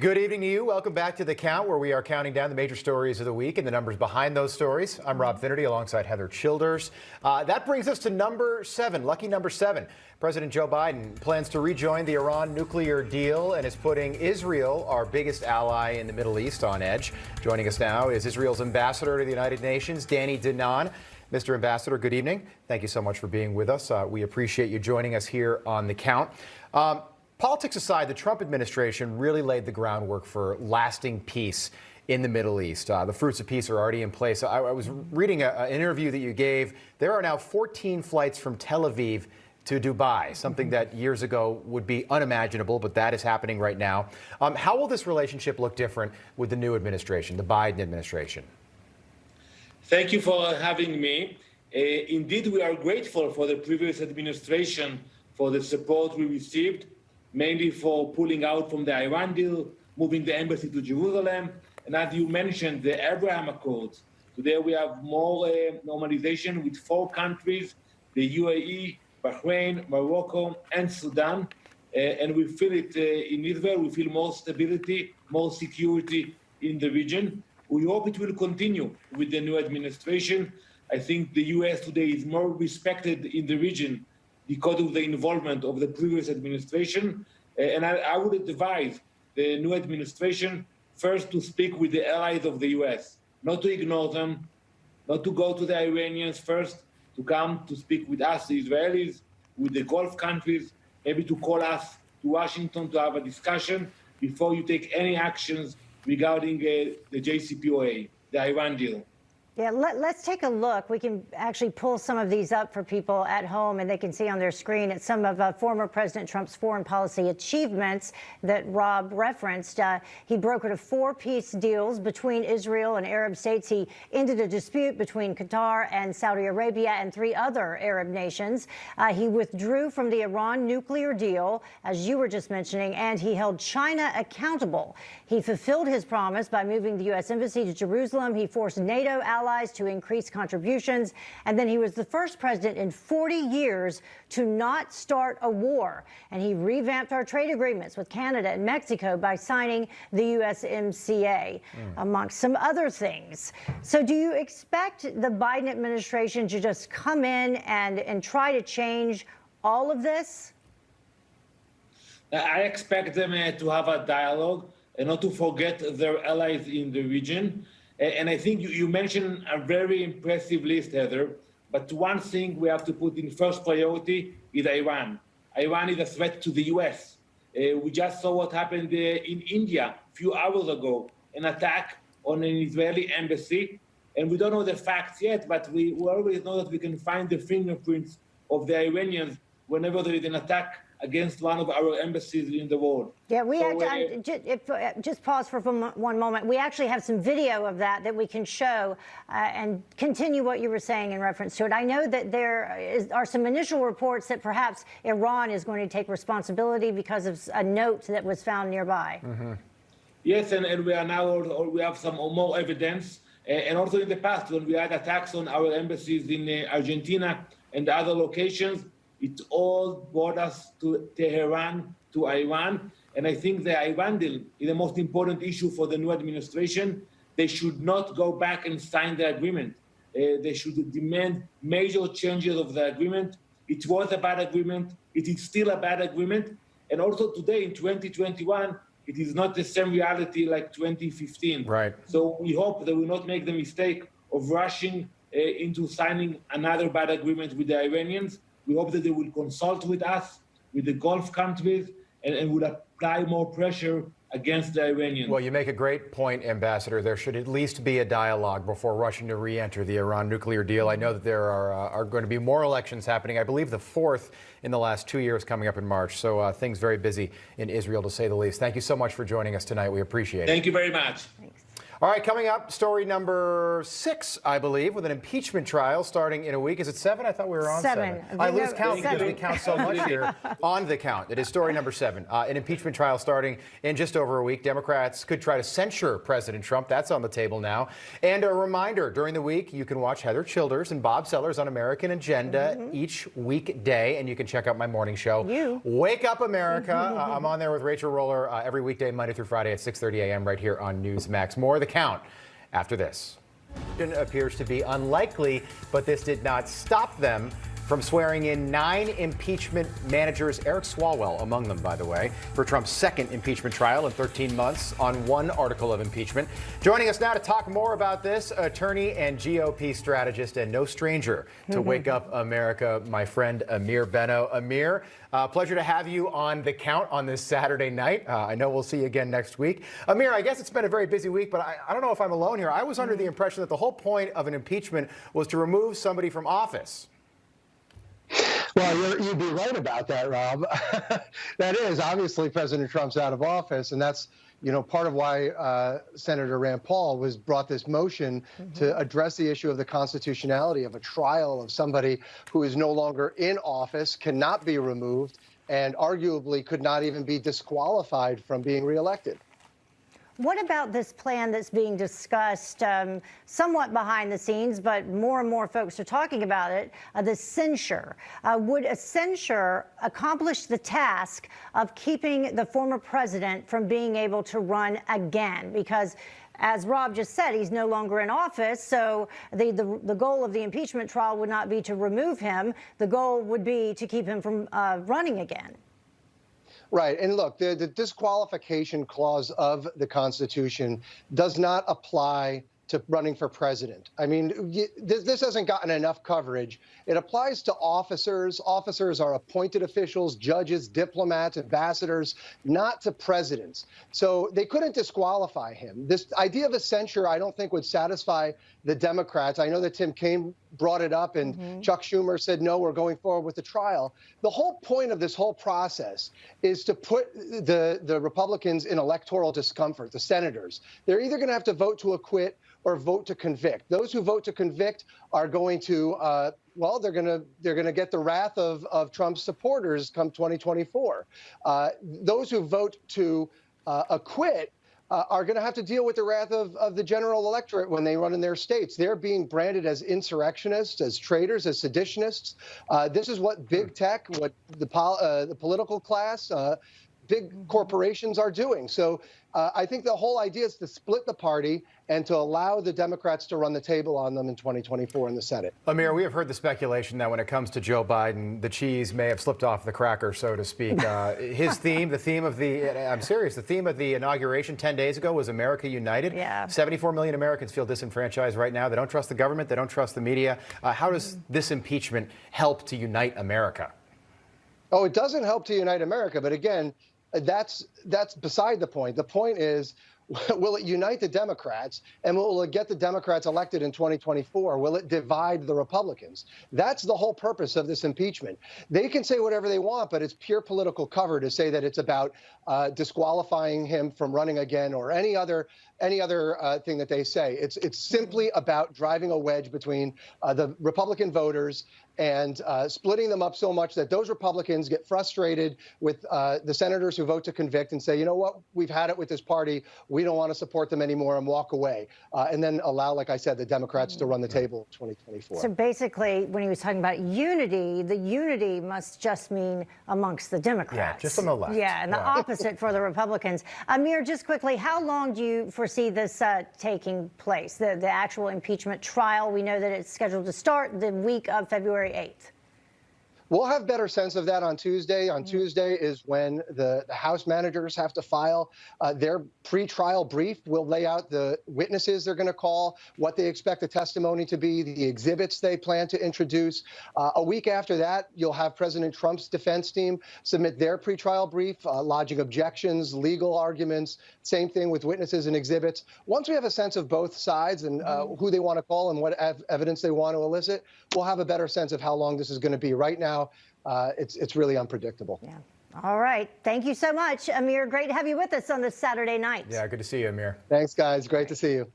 Good evening to you. Welcome back to The Count, where we are counting down the major stories of the week and the numbers behind those stories. I'm Rob Finnerty alongside Heather Childers. That brings us to number 7, lucky number 7. President Joe Biden plans to rejoin the Iran nuclear deal and is putting Israel, our biggest ally in the Middle East, on edge. Joining us now is Israel's ambassador to the United Nations, Danny Danon. Mr. Ambassador, good evening. Thank you so much for being with us. We appreciate you joining us here on The Count. Politics aside, the Trump administration really laid the groundwork for lasting peace in the Middle East. The fruits of peace are already in place. I was reading an interview that you gave. There are now 14 flights from Tel Aviv to Dubai, something that years ago would be unimaginable, but that is happening right now. How will this relationship look different with the new administration, the Biden administration? Thank you for having me. Indeed, we are grateful for the previous administration for the support we received, mainly for pulling out from the Iran deal, moving the embassy to Jerusalem, and as you mentioned, the Abraham Accords. Today we have more normalization with 4 countries, the UAE, Bahrain, Morocco, and Sudan. And we feel it in Israel. We feel more stability, more security in the region. We hope it will continue with the new administration. I think the U.S. today is more respected in the region because of the involvement of the previous administration. And I would advise the new administration first to speak with the allies of the US, not to ignore them, not to go to the Iranians first, to come to speak with us, the Israelis, with the Gulf countries, maybe to call us to Washington to have a discussion before you take any actions regarding the JCPOA, the Iran deal. Yeah, let's take a look. We can actually pull some of these up for people at home, and they can see on their screen at some of former President Trump's foreign policy achievements that Rob referenced. He brokered 4 peace deals between Israel and Arab states. He ended a dispute between Qatar and Saudi Arabia and 3 other Arab nations. He withdrew from the Iran nuclear deal, as you were just mentioning, and he held China accountable. He fulfilled his promise by moving the U.S. Embassy to Jerusalem. He forced NATO allies to increase contributions, and then he was the first president in 40 years to not start a war. And he revamped our trade agreements with Canada and Mexico by signing the USMCA, amongst some other things. So do you expect the Biden administration to just come in and try to change all of this? I expect them to have a dialogue and not to forget their allies in the region. And I think you mentioned a very impressive list, Heather, but one thing we have to put in first priority is Iran. Iran is a threat to the US. We just saw what happened in India a few hours ago, an attack on an Israeli embassy. And we don't know the facts yet, but we always know that we can find the fingerprints of the Iranians whenever there is an attack against one of our embassies in the world. Yeah, just pause for one moment. We actually have some video of that we can show and continue what you were saying in reference to it. I know that there are some initial reports that perhaps Iran is going to take responsibility because of a note that was found nearby. Yes, and we are now, we have some more evidence. And also in the past, when we had attacks on our embassies in Argentina and other locations, it all brought us to Tehran, to Iran. And I think the Iran deal is the most important issue for the new administration. They should not go back and sign the agreement. They should demand major changes of the agreement. It was a bad agreement. It is still a bad agreement. And also today in 2021, it is not the same reality like 2015. Right. So we hope they will not make the mistake of rushing into signing another bad agreement with the Iranians. We hope that they will consult with us, with the Gulf countries, and will apply more pressure against the Iranians. Well, you make a great point, Ambassador. There should at least be a dialogue before rushing to re-enter the Iran nuclear deal. I know that there are going to be more elections happening. I believe the 4th in the last 2 years coming up in March. So things very busy in Israel, to say the least. Thank you so much for joining us tonight. We appreciate it. Thank you very much. Thanks. All right, coming up, story number 6, I believe, with an impeachment trial starting in a week. Is it 7? I thought we were on 7. I lose count because we count so much here on the count. It is story number 7. An impeachment trial starting in just over a week. Democrats could try to censure President Trump. That's on the table now. And a reminder, during the week, you can watch Heather Childers and Bob Sellers on American Agenda each weekday. And you can check out my morning show, Wake Up America. I'm on there with Rachel Roller every weekday, Monday through Friday at 6:30 a.m. right here on Newsmax. More of the count after this. It appears to be unlikely, but this did not stop them from swearing in 9 impeachment managers, Eric Swalwell among them, by the way, for Trump's second impeachment trial in 13 months on one article of impeachment. Joining us now to talk more about this, attorney and GOP strategist and no stranger to Wake Up America, my friend Amir Benno. Amir, pleasure to have you on The Count on this Saturday night. I know we'll see you again next week. Amir, I guess it's been a very busy week, but I don't know if I'm alone here. I was under the impression that the whole point of an impeachment was to remove somebody from office. Well, you'd be right about that, Rob. That is, obviously, President Trump's out of office, and that's, part of why Senator Rand Paul brought this motion to address the issue of the constitutionality of a trial of somebody who is no longer in office, cannot be removed, and arguably could not even be disqualified from being reelected. What about this plan that's being discussed somewhat behind the scenes, but more and more folks are talking about it, the censure? Would a censure accomplish the task of keeping the former president from being able to run again? Because as Rob just said, he's no longer in office, so the goal of the impeachment trial would not be to remove him. The goal would be to keep him from running again. Right. And look, the disqualification clause of the Constitution does not apply to running for president. I mean, this hasn't gotten enough coverage. It applies to officers. Officers are appointed officials, judges, diplomats, ambassadors, not to presidents. So they couldn't disqualify him. This idea of a censure, I don't think, would satisfy the Democrats. I know that Tim Kaine brought it up, and Chuck Schumer said, no, we're going forward with the trial. The whole point of this whole process is to put the Republicans in electoral discomfort, the senators. They're either going to have to vote to acquit or vote to convict. Those who vote to convict are going to, they're going to get the wrath of Trump's supporters come 2024. Those who vote to acquit are going to have to deal with the wrath of the general electorate when they run in their states. They're being branded as insurrectionists, as traitors, as seditionists. This is what big tech, what the political class, big corporations are doing. So I think the whole idea is to split the party and to allow the Democrats to run the table on them in 2024 in the Senate. Amir, we have heard the speculation that when it comes to Joe Biden, the cheese may have slipped off the cracker, so to speak. His theme, I'm serious, the theme of the inauguration 10 days ago was America United. Yeah. 74 million Americans feel disenfranchised right now. They don't trust the government. They don't trust the media. How does this impeachment help to unite America? Oh, it doesn't help to unite America. But again, that's beside the point. The point is, will it unite the Democrats, and will it get the Democrats elected in 2024? Will it divide the Republicans? That's the whole purpose of this impeachment. They can say whatever they want, but it's pure political cover to say that it's about disqualifying him from running again or any other thing that they say. It's simply about driving a wedge between the Republican voters and splitting them up so much that those Republicans get frustrated with the senators who vote to convict and say, you know what, we've had it with this party. We don't want to support them anymore, and walk away. And then allow, like I said, the Democrats to run the table in 2024. So basically, when he was talking about unity, the unity must just mean amongst the Democrats. Yeah, just on the left. Yeah, and the opposite for the Republicans. Amir, just quickly, how long do you foresee this taking place, the actual impeachment trial? We know that it's scheduled to start the week of February 8th. We'll have better sense of that on Tuesday. On Tuesday is when the House managers have to file their pre-trial brief. We'll lay out the witnesses they're going to call, what they expect the testimony to be, the exhibits they plan to introduce. A week after that, you'll have President Trump's defense team submit their pre-trial brief, lodging objections, legal arguments, same thing with witnesses and exhibits. Once we have a sense of both sides and who they want to call and what evidence they want to elicit, we'll have a better sense of how long this is going to be. Right now, it's really unpredictable. Yeah. All right. Thank you so much, Amir. Great to have you with us on this Saturday night. Yeah, good to see you, Amir. Thanks, guys. Great to see you.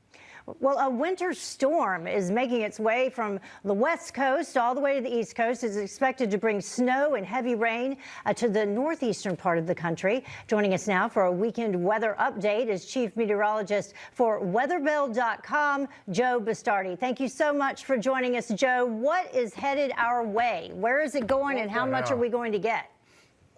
Well, a winter storm is making its way from the west coast all the way to the east coast. It's expected to bring snow and heavy rain to the northeastern part of the country. Joining us now for a weekend weather update is Chief Meteorologist for weatherbill.com, Joe Bastardi. Thank you so much for joining us, Joe. What is headed our way? Where is it going, and how much are we going to get?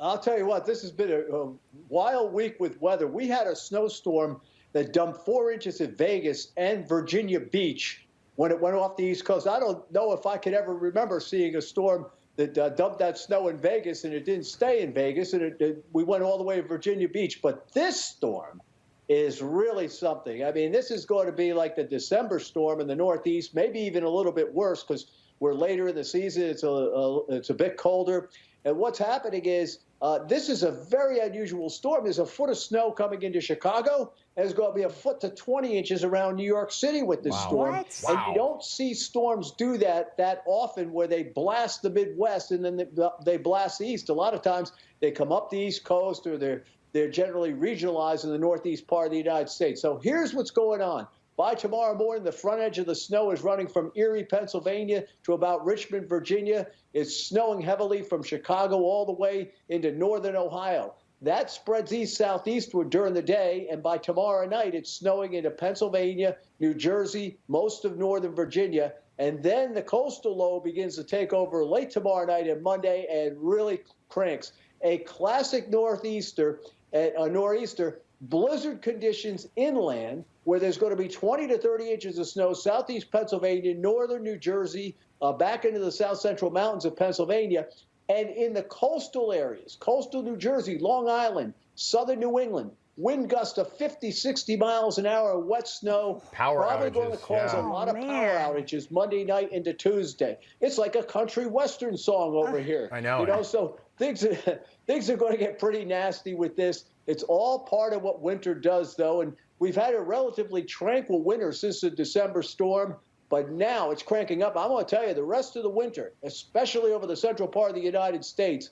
I'll tell you what, this has been a wild week with weather. We had a snowstorm that dumped 4 inches at Vegas and Virginia Beach when it went off the East Coast. I don't know if I could ever remember seeing a storm that dumped that snow in Vegas and it didn't stay in Vegas, and we went all the way to Virginia Beach. But this storm is really something. I mean, this is going to be like the December storm in the Northeast, maybe even a little bit worse because we're later in the season. It's a bit colder. And what's happening is this is a very unusual storm. There's a foot of snow coming into Chicago. There's going to be a foot to 20 inches around New York City with this storm. What? And you don't see storms do that often, where they blast the Midwest and then they blast the East. A lot of times they come up the East Coast, or they're generally regionalized in the Northeast part of the United States. So here's what's going on. By tomorrow morning, the front edge of the snow is running from Erie, Pennsylvania to about Richmond, Virginia. It's snowing heavily from Chicago all the way into northern Ohio. That spreads east-southeastward during the day, and by tomorrow night, it's snowing into Pennsylvania, New Jersey, most of northern Virginia, and then the coastal low begins to take over late tomorrow night and Monday and really cranks. A classic nor'easter, blizzard conditions inland, where there's going to be 20 to 30 inches of snow, southeast Pennsylvania, northern New Jersey, back into the south central mountains of Pennsylvania. And in the coastal areas, coastal New Jersey, Long Island, southern New England, wind gusts of 50, 60 miles an hour, wet snow, probably going to cause a lot of power outages Monday night into Tuesday. It's like a country western song over here. I know. You know, so things are going to get pretty nasty with this. It's all part of what winter does, though, and we've had a relatively tranquil winter since the December storm. But now it's cranking up. I'm going to tell you, the rest of the winter, especially over the central part of the United States,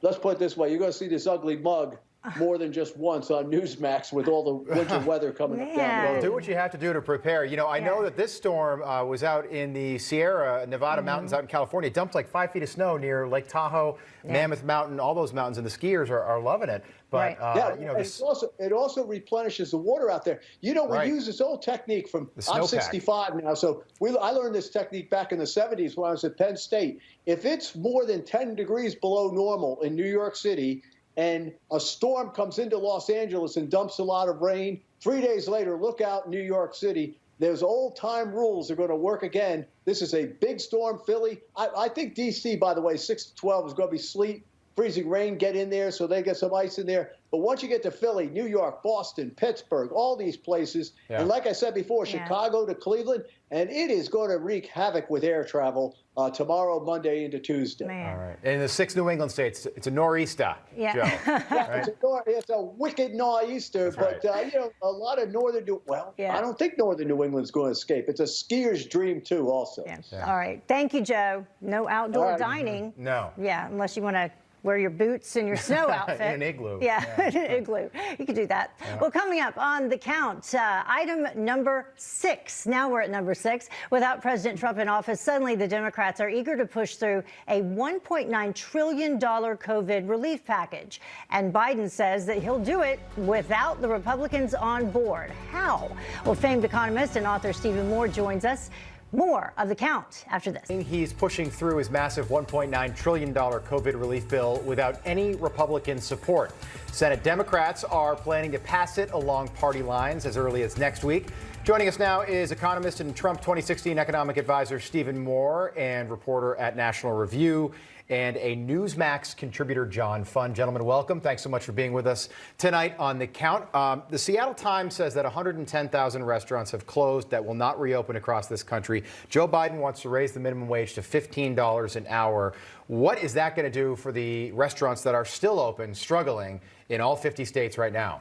let's put it this way, you're going to see this ugly mug more than just once on Newsmax with all the winter weather coming up down the road. Do what you have to do to prepare. You know, I know that this storm was out in the Sierra Nevada mountains out in California. It dumped like 5 feet of snow near Lake Tahoe, Mammoth Mountain, all those mountains, and the skiers are loving it. But, you know, it also replenishes the water out there. You know, we use this old technique from, I'm 65 now, so I learned this technique back in the 70s when I was at Penn State. If it's more than 10 degrees below normal in New York City, and a storm comes into Los Angeles and dumps a lot of rain, 3 days later, look out New York City. Those old-time rules are going to work again. This is a big storm, Philly. I think D.C., by the way, 6 to 12 is going to be sleet, freezing rain, get in there, so they get some ice in there. But once you get to Philly, New York, Boston, Pittsburgh, all these places, and like I said before, Chicago to Cleveland, and it is going to wreak havoc with air travel tomorrow, Monday into Tuesday. All right. And in the 6 New England states, it's a nor'easter, Joe. Right? It's a wicked nor'easter, but you know, a lot of northern I don't think northern New England's going to escape. It's a skier's dream too, also. All right. Thank you, Joe. No outdoor dining. No. Yeah, unless you want to wear your boots and your snow outfit. In an igloo. Yeah, in an igloo. You could do that. Well, coming up on the count, item number 6. Now we're at number 6. Without President Trump in office, suddenly the Democrats are eager to push through a $1.9 trillion COVID relief package. And Biden says that he'll do it without the Republicans on board. How? Well, famed economist and author Stephen Moore joins us. More of the count after this. He's pushing through his massive $1.9 trillion COVID relief bill without any Republican support. Senate Democrats are planning to pass it along party lines as early as next week. Joining us now is economist and Trump 2016 economic advisor Stephen Moore and reporter at National Review and a Newsmax contributor, John Funn. Gentlemen, welcome. Thanks so much for being with us tonight on The Count. The Seattle Times says that 110,000 restaurants have closed that will not reopen across this country. Joe Biden wants to raise the minimum wage to $15 an hour. What is that going to do for the restaurants that are still open, struggling in all 50 states right now?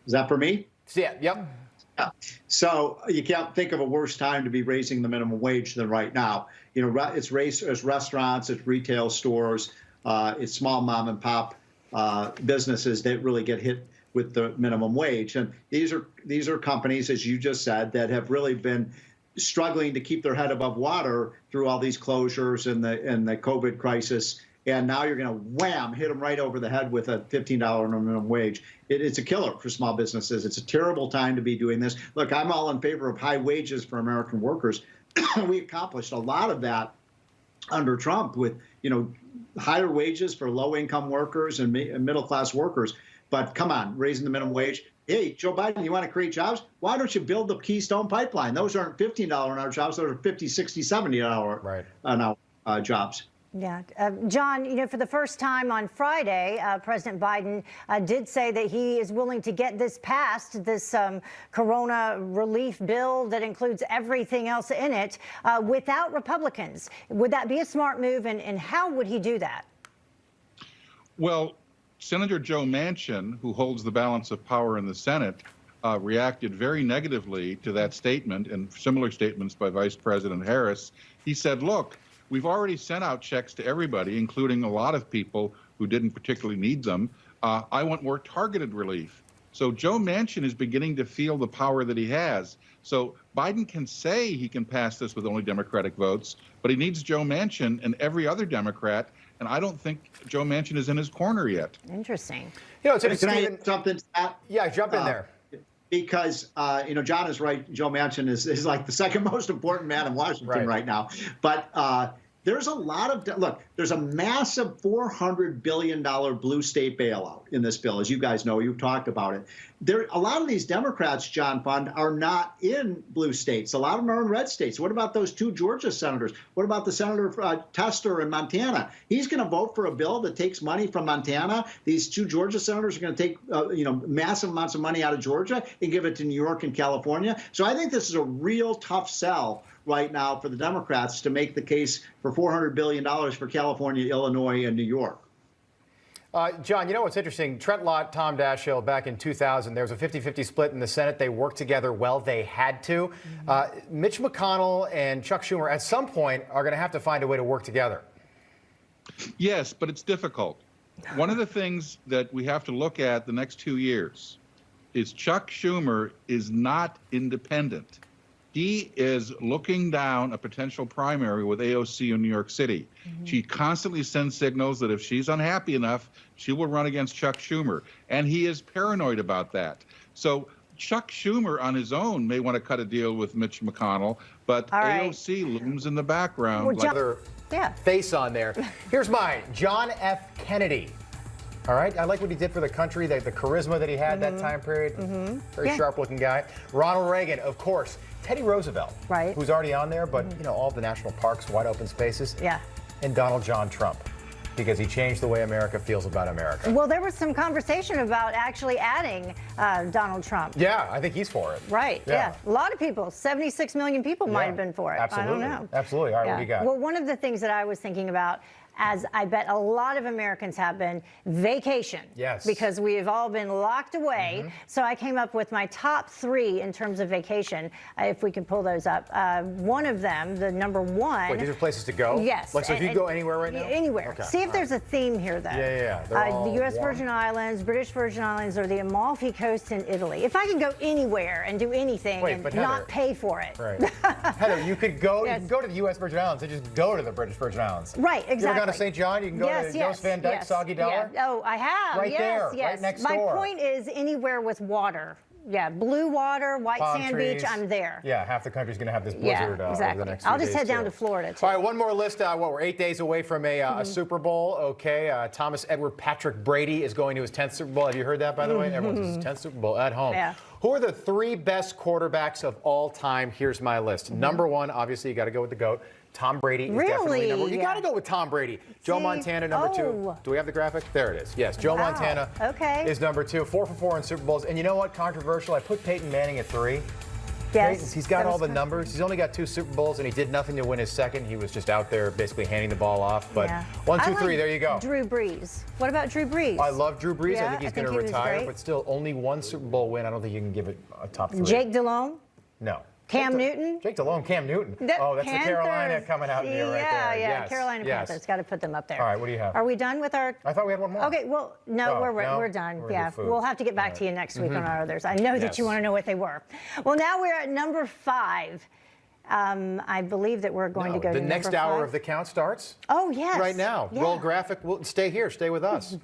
Is that for me? Yeah, yep. Yeah. So you can't think of a worse time to be raising the minimum wage than right now. You know, it's restaurants, it's retail stores, it's small mom and pop businesses that really get hit with the minimum wage. And these are companies, as you just said, that have really been struggling to keep their head above water through all these closures and the COVID crisis. And now you're going to wham, hit them right over the head with a $15 minimum wage. It's a killer for small businesses. It's a terrible time to be doing this. Look, I'm all in favor of high wages for American workers. We accomplished a lot of that under Trump with, higher wages for low-income workers and middle-class workers. But come on, raising the minimum wage. Hey, Joe Biden, you want to create jobs? Why don't you build the Keystone Pipeline? Those aren't $15 an hour jobs. Those are $50, $60, $70 an hour jobs. Yeah. John, for the first time on Friday, President Biden did say that he is willing to get this passed, this corona relief bill that includes everything else in it, without Republicans. Would that be a smart move, and how would he do that? Well, Senator Joe Manchin, who holds the balance of power in the Senate, reacted very negatively to that statement and similar statements by Vice President Harris. He said, look, we've already sent out checks to everybody, including a lot of people who didn't particularly need them. I want more targeted relief. So Joe Manchin is beginning to feel the power that he has. So Biden can say he can pass this with only Democratic votes, but he needs Joe Manchin and every other Democrat. And I don't think Joe Manchin is in his corner yet. Interesting. Can I add something to that? Yeah, jump in there. Because, John is right. Joe Manchin is like the second most important man in Washington right now. But there's a lot of, look, there's a massive $400 billion blue state bailout in this bill. As you guys know, you've talked about it. A lot of these Democrats, John Fund, are not in blue states. A lot of them are in red states. What about those two Georgia senators? What about the Senator Tester in Montana? He's going to vote for a bill that takes money from Montana. These two Georgia senators are going to take, massive amounts of money out of Georgia and give it to New York and California. So I think this is a real tough sell right now for the Democrats to make the case for $400 billion for California, Illinois, and New York. John, what's interesting? Trent Lott, Tom Daschle, back in 2000, there was a 50-50 split in the Senate. They worked together well. They had to. Mitch McConnell and Chuck Schumer, at some point, are going to have to find a way to work together. Yes, but it's difficult. One of the things that we have to look at the next 2 years is Chuck Schumer is not independent. He is looking down a potential primary with AOC in New York City. She constantly sends signals that if she's unhappy enough, she will run against Chuck Schumer. And he is paranoid about that. So Chuck Schumer on his own may want to cut a deal with Mitch McConnell, but AOC looms in the background. Well, face on there. Here's mine, John F. Kennedy. All right, I like what he did for the country, the charisma that he had that time period. Very sharp-looking guy. Ronald Reagan, of course. Teddy Roosevelt, who's already on there, but all the national parks, wide open spaces. Yeah. And Donald John Trump, because he changed the way America feels about America. Well, there was some conversation about actually adding Donald Trump. Yeah, I think he's for it. Right, yeah. A lot of people, 76 million people might have been for it. Absolutely. I don't know. Absolutely. All right, what do you got? Well, one of the things that I was thinking about, as I bet a lot of Americans have been, vacation. Yes. Because we have all been locked away. So I came up with my top 3 in terms of vacation, if we can pull those up. One of them, the number 1. Wait, these are places to go? Yes. Like, so if you go anywhere right now? Anywhere. Okay. See if there's a theme here, though. Yeah. The U.S. Virgin Islands, British Virgin Islands, or the Amalfi Coast in Italy. If I could go anywhere and do anything and not pay for it. Right. Heather, you could go, you can go to the U.S. Virgin Islands and just go to the British Virgin Islands. Right, exactly. You ever gone to St. John? You can go to Jost Van Dyke, Soggy Dollar? Yeah. Oh, I have. Right there, yes. right next My door. point is anywhere with water. Yeah, blue water, white Palm sand trees. beach, I'm there. Yeah, half the country's going to have this blizzard exactly. over the next I'll few just days, head down too. to Florida, too. All right, one more list. We're 8 days away from a Super Bowl. Okay, Thomas Edward Patrick Brady is going to his 10th Super Bowl. Have you heard that, by the way? Everyone's his 10th Super Bowl at home. Yeah. Who are the 3 best quarterbacks of all time? Here's my list. Number 1, obviously, you got to go with the GOAT. Tom Brady is definitely number 1. You got to go with Tom Brady. Joe Montana, number 2. Do we have the graphic? There it is. Yes, Joe Montana is number 2. 4 for 4 in Super Bowls. And you know what? Controversial. I put Peyton Manning at 3. Yes. He's got all the numbers. He's only got 2 Super Bowls, and he did nothing to win his second. He was just out there basically handing the ball off. But 1, 2, 3, there you go. Drew Brees. What about Drew Brees? I love Drew Brees. Yeah, I think he's going to retire, but still only 1 Super Bowl win. I don't think you can give it a top 3. Jake Delhomme? No. Cam Newton? Jake Delhomme, Cam Newton. The oh, that's Panthers. the Carolina coming out near right there. Yeah, Yes. Carolina yes. Panthers. Got to put them up there. All right, what do you have? Are we done with our... I thought we had one more. Okay, well, no, Oh, we're done. We're Yeah, we'll have to get back to you next week on our others. I know that Yes. you want to know what they were. Well, now we're at number 5. I believe that we're going to go to the number next hour 5. of the count starts Oh, yes. right now. Yeah. Roll graphic. Stay here. Stay with us.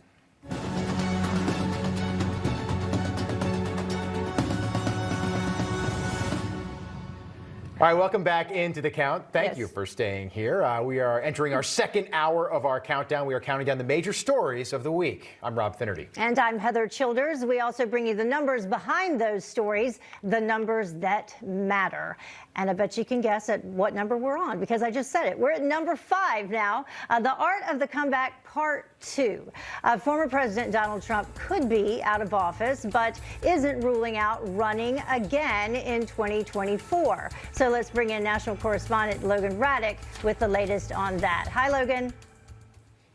All right, welcome back into the count. Thank you for staying here. We are entering our second hour of our countdown. We are counting down the major stories of the week. I'm Rob Finnerty. And I'm Heather Childers. We also bring you the numbers behind those stories, the numbers that matter. And I bet you can guess at what number we're on because I just said it. We're at number 5 now. The Art of the Comeback Part 2. Former President Donald Trump could be out of office, but isn't ruling out running again in 2024. So let's bring in national correspondent Logan Raddick with the latest on that. Hi, Logan.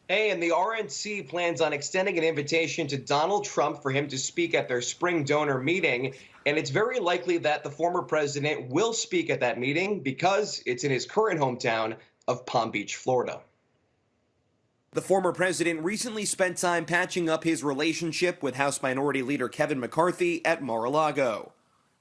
Hey, and the RNC plans on extending an invitation to Donald Trump for him to speak at their spring donor meeting. And it's very likely that the former president will speak at that meeting because it's in his current hometown of Palm Beach, Florida. The former president recently spent time patching up his relationship with House Minority Leader Kevin McCarthy at Mar-a-Lago.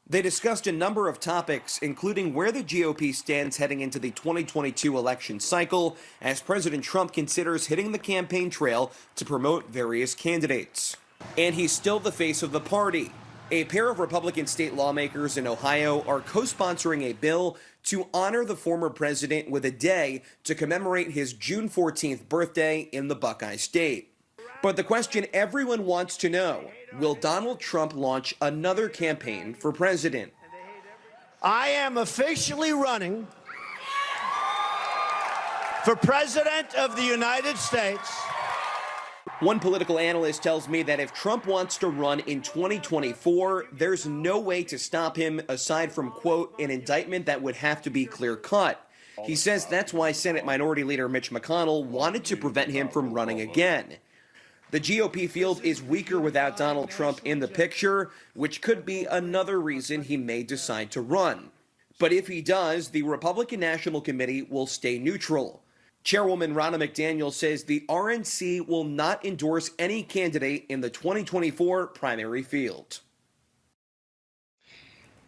They discussed a number of topics, including where the GOP stands heading into the 2022 election cycle, as President Trump considers hitting the campaign trail to promote various candidates. And he's still the face of the party. A pair of Republican state lawmakers in Ohio are co-sponsoring a bill to honor the former president with a day to commemorate his June 14th birthday in the Buckeye State. But the question everyone wants to know, will Donald Trump launch another campaign for president? I am officially running for President of the United States. One political analyst tells me that if Trump wants to run in 2024, there's no way to stop him aside from, quote, an indictment that would have to be clear-cut. He says that's why Senate Minority Leader Mitch McConnell wanted to prevent him from running again. The GOP field is weaker without Donald Trump in the picture, which could be another reason he may decide to run. But if he does, the Republican National Committee will stay neutral. Chairwoman Ronna McDaniel says the RNC will not endorse any candidate in the 2024 primary field.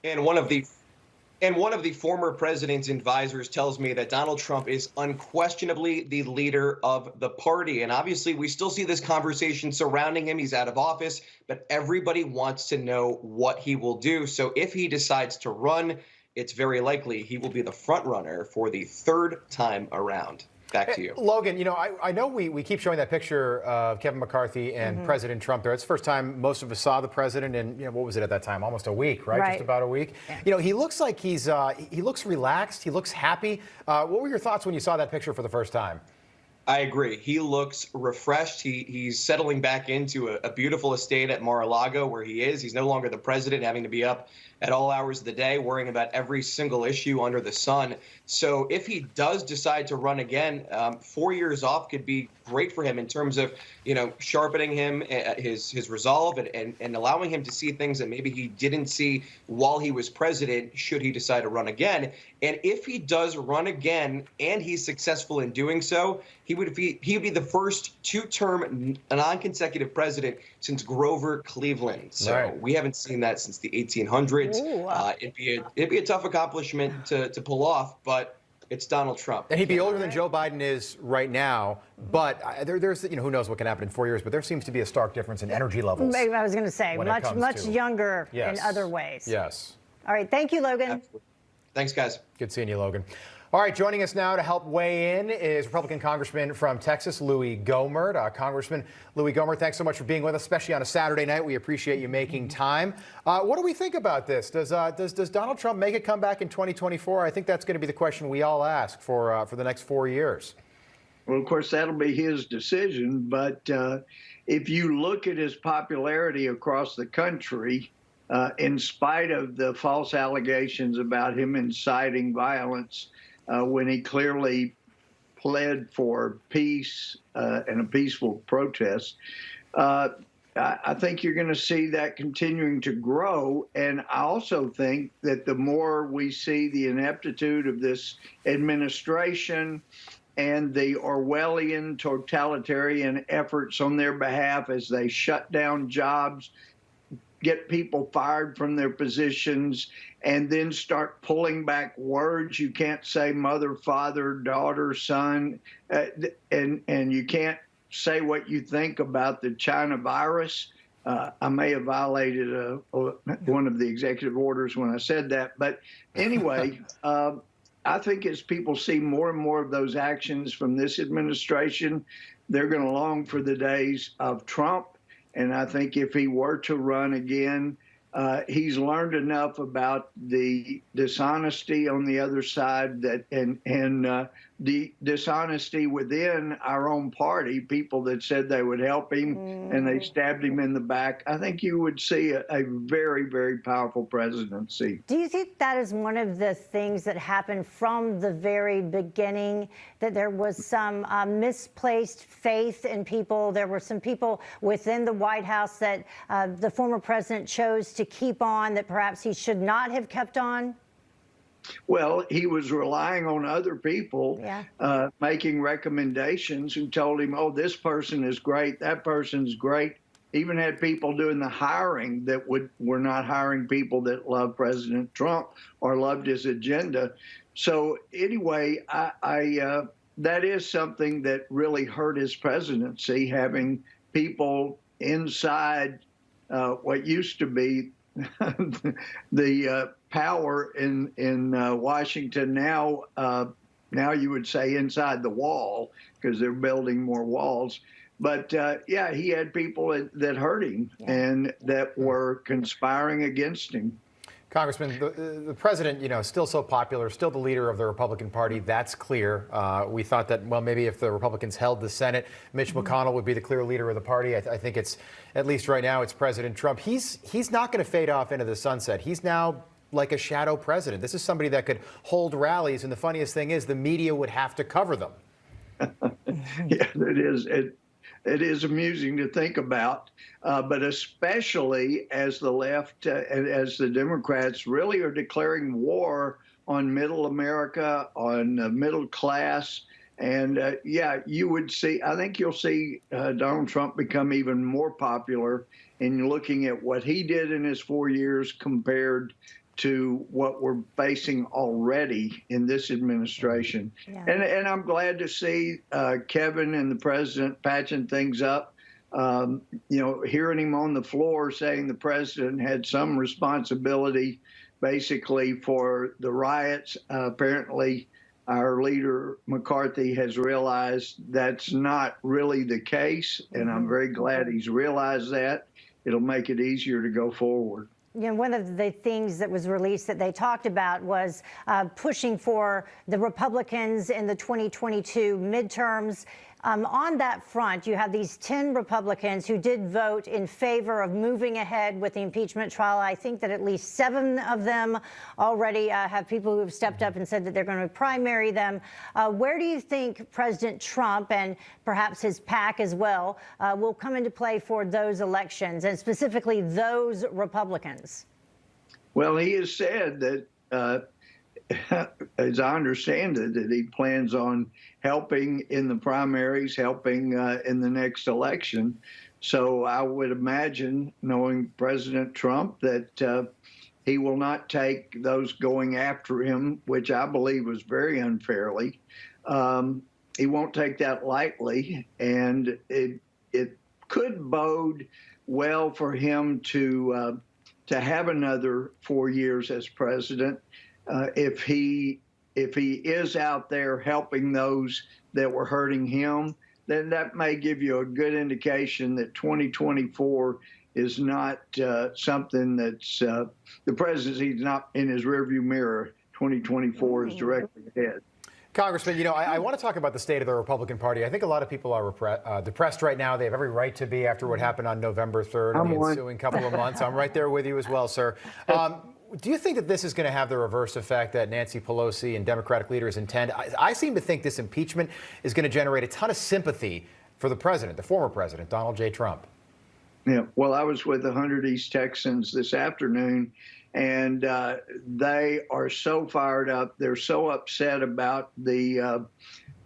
And one of the former president's advisors tells me that Donald Trump is unquestionably the leader of the party. And obviously, we still see this conversation surrounding him. He's out of office, but everybody wants to know what he will do. So if he decides to run, it's very likely he will be the front runner for the third time around. Back to you. Logan, you know, I know we keep showing that picture of Kevin McCarthy and President Trump there. It's the first time most of us saw the president in, you know, what was it at that time? Almost a week, right? Just about a week. Yeah. You know, he looks like he looks relaxed. He looks happy. What were your thoughts when you saw that picture for the first time? I agree. He looks refreshed. He's settling back into a beautiful estate at Mar-a-Lago where he is. He's no longer the president, having to be up at all hours of the day, worrying about every single issue under the sun. So if he does decide to run again, 4 years off could be great for him in terms of, you know, sharpening him, his resolve and allowing him to see things that maybe he didn't see while he was president, should he decide to run again. And if he does run again and he's successful in doing so, he would be the first two-term non-consecutive president since Grover Cleveland. So we haven't seen that since the 1800s. It'd be a tough accomplishment to pull off, but it's Donald Trump. And he'd be older than Joe Biden is right now, but there's, you know, who knows what can happen in 4 years, but there seems to be a stark difference in energy levels. Maybe I was going to say much younger in other ways. Yes. All right. Thank you, Logan. Absolutely. Thanks, guys. Good seeing you, Logan. All right, joining us now to help weigh in is Republican Congressman from Texas, Louis Gohmert. Congressman Louis Gohmert, thanks so much for being with us, especially on a Saturday night. We appreciate you making time. What do we think about this? Does Donald Trump make a comeback in 2024? I think that's going to be the question we all ask for the next 4 years. Well, of course, that'll be his decision. But if you look at his popularity across the country, in spite of the false allegations about him inciting violence, when he clearly pled for peace and a peaceful protest, I think you're going to see that continuing to grow. And I also think that the more we see the ineptitude of this administration and the Orwellian totalitarian efforts on their behalf as they shut down jobs, get people fired from their positions, and then start pulling back words. You can't say mother, father, daughter, son, and you can't say what you think about the China virus. I may have violated one of the executive orders when I said that. But anyway, I think as people see more and more of those actions from this administration, they're going to long for the days of Trump. And I think if he were to run again, he's learned enough about the dishonesty on the other side and the dishonesty within our own party, people that said they would help him and they stabbed him in the back. I think you would see a very, very powerful presidency. Do you think that is one of the things that happened from the very beginning, that there was some misplaced faith in people? There were some people within the White House that the former president chose to keep on that perhaps he should not have kept on? Well, he was relying on other people making recommendations who told him, oh, this person is great, that person's great. Even had people doing the hiring that were not hiring people that loved President Trump or loved his agenda. So anyway, that is something that really hurt his presidency, having people inside what used to be the power in Washington now you would say inside the wall, because they're building more walls. But yeah, he had people that hurt him and that were conspiring against him. Congressman, the president, still so popular, still the leader of the Republican Party. That's clear. We thought that, well, maybe if the Republicans held the Senate, Mitch McConnell would be the clear leader of the party. I think it's, at least right now, it's President Trump. He's not going to fade off into the sunset. He's now like a shadow president. This is somebody that could hold rallies, and the funniest thing is the media would have to cover them. Yeah, it is. It is amusing to think about, but especially as the left and as the Democrats really are declaring war on middle America, on middle class. And yeah, you would see, I think you'll see Donald Trump become even more popular in looking at what he did in his 4 years compared to what we're facing already in this administration. Yeah. And I'm glad to see Kevin and the president patching things up. Hearing him on the floor saying the president had some responsibility basically for the riots. Apparently, our leader McCarthy has realized that's not really the case, and I'm very glad he's realized that. It'll make it easier to go forward. One of the things that was released that they talked about was pushing for the Republicans in the 2022 midterms. On that front, you have these 10 Republicans who did vote in favor of moving ahead with the impeachment trial. I think that at least 7 of them already have people who have stepped up and said that they're going to primary them. Where do you think President Trump and perhaps his PAC as well will come into play for those elections, and specifically those Republicans? Well, he has said that, as I understand it, that he plans on helping in the primaries, helping in the next election. So I would imagine, knowing President Trump, that he will not take those going after him, which I believe was very unfairly. He won't take that lightly, and it could bode well for him to have another 4 years as president if he is out there helping those that were hurting him. Then that may give you a good indication that 2024 is not something that's the presidency is not in his rearview mirror. 2024 is directly ahead. Congressman, I want to talk about the state of the Republican Party. I think a lot of people are depressed right now. They have every right to be after what happened on November 3rd and the ensuing couple of months. I'm right there with you as well, sir. Do you think that this is going to have the reverse effect that Nancy Pelosi and Democratic leaders intend? I seem to think this impeachment is going to generate a ton of sympathy for the president, the former president, Donald J. Trump. Yeah, well, I was with the 100 East Texans this afternoon, and they are so fired up. They're so upset about the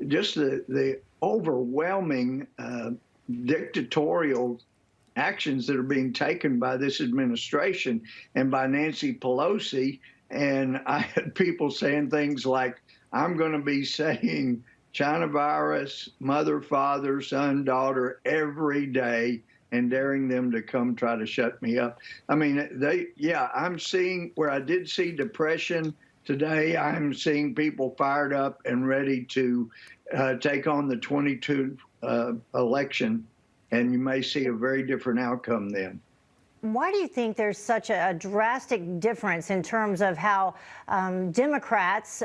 just the overwhelming dictatorial actions that are being taken by this administration and by Nancy Pelosi. And I had people saying things like, I'm going to be saying China virus, mother, father, son, daughter every day, and daring them to come try to shut me up. I mean, I'm seeing where I did see depression today. I'm seeing people fired up and ready to take on the 22 election, and you may see a very different outcome then. Why do you think there's such a drastic difference in terms of how Democrats,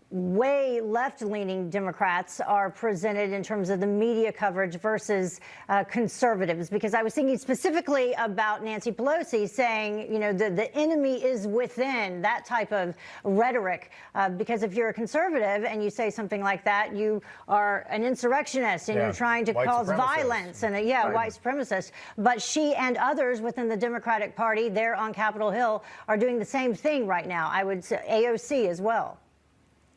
way left-leaning Democrats, are presented in terms of the media coverage versus conservatives? Because I was thinking specifically about Nancy Pelosi saying, you know, the enemy is within, that type of rhetoric. Because if you're a conservative and you say something like that, you are an insurrectionist and you're trying to cause violence and white supremacist. But she and others within the Democratic Party there on Capitol Hill are doing the same thing right now. I would say AOC as well.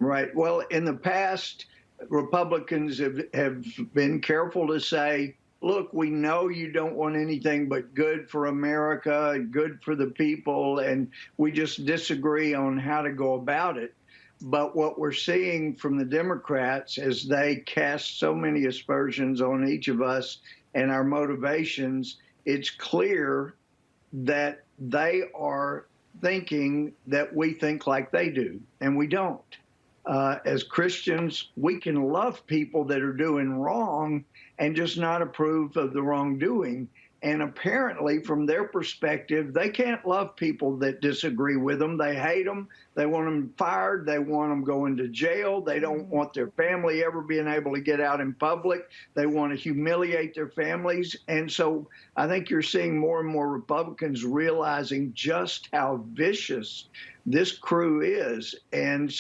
Right. Well, in the past, Republicans have been careful to say, look, we know you don't want anything but good for America, good for the people, and we just disagree on how to go about it. But what we're seeing from the Democrats as they cast so many aspersions on each of us and our motivations, it's clear that they are thinking that we think like they do, and we don't. As Christians, we can love people that are doing wrong and just not approve of the wrongdoing. And apparently, from their perspective, they can't love people that disagree with them. They hate them. They want them fired. They want them going to jail. They don't want their family ever being able to get out in public. They want to humiliate their families. And so I think you're seeing more and more Republicans realizing just how vicious this crew is. And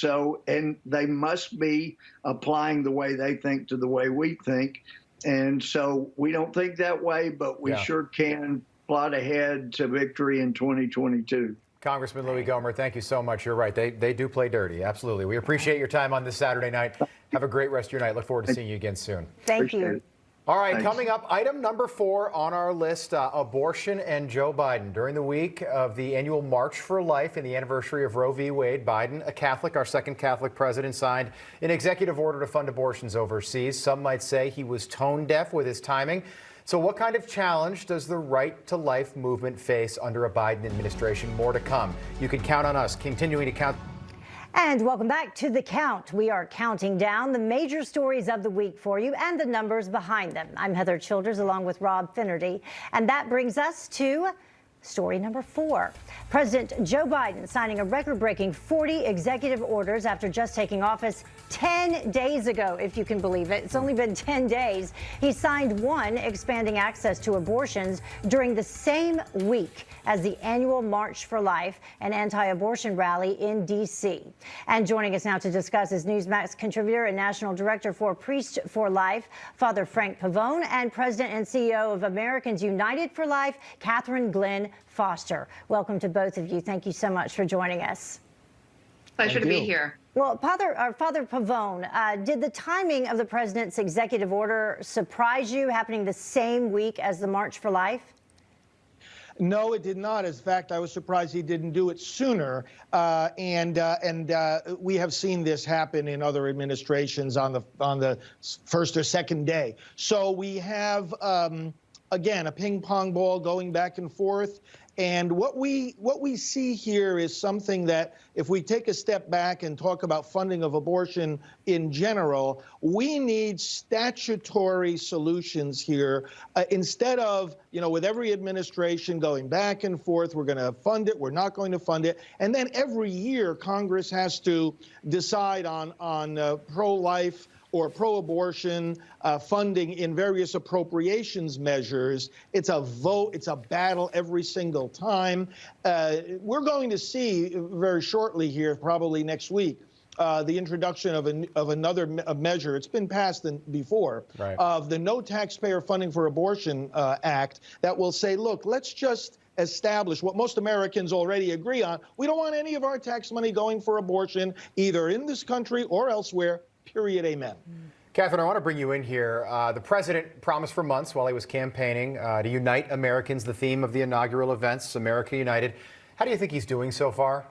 they must be applying the way they think to the way we think. And so we don't think that way, but we sure can plot ahead to victory in 2022. Congressman Louis Gohmert, thank you so much. You're right. They do play dirty. Absolutely. We appreciate your time on this Saturday night. Have a great rest of your night. Look forward to seeing you again soon. Thank you. All right, coming up, item number 4 on our list, abortion and Joe Biden. During the week of the annual March for Life and the anniversary of Roe v. Wade, Biden, a Catholic, our second Catholic president, signed an executive order to fund abortions overseas. Some might say he was tone deaf with his timing. So what kind of challenge does the Right to Life movement face under a Biden administration? More to come. You can count on us continuing to count. And welcome back to The Count. We are counting down the major stories of the week for you and the numbers behind them. I'm Heather Childers along with Rob Finnerty. And that brings us to story number 4. President Joe Biden signing a record-breaking 40 executive orders after just taking office 10 days ago, if you can believe it. It's only been 10 days. He signed one expanding access to abortions during the same week as the annual March for Life, an anti-abortion rally in D.C. And joining us now to discuss is Newsmax contributor and national director for Priest for Life, Father Frank Pavone, and president and CEO of Americans United for Life, Catherine Glenn Foster. Welcome to both of you. Thank you so much for joining us. Pleasure to be here. Well, Father Pavone, did the timing of the president's executive order surprise you, happening the same week as the March for Life? No, it did not. In fact, I was surprised he didn't do it sooner. And we have seen this happen in other administrations on the first or second day. So we have, again, a ping pong ball going back and forth. And what we see here is something that, if we take a step back and talk about funding of abortion in general, we need statutory solutions here instead of, with every administration going back and forth, we're going to fund it, we're not going to fund it. And then every year Congress has to decide on pro-life or pro-abortion funding in various appropriations measures. It's a vote, it's a battle every single time. We're going to see very shortly here, probably next week, the introduction of another measure. It's been passed before, right, of the No Taxpayer Funding for Abortion Act that will say, look, let's just establish what most Americans already agree on. We don't want any of our tax money going for abortion, either in this country or elsewhere, period, amen. Catherine, I want to bring you in here. The president promised for months while he was campaigning to unite Americans, the theme of the inaugural events, America United. How do you think he's doing so far?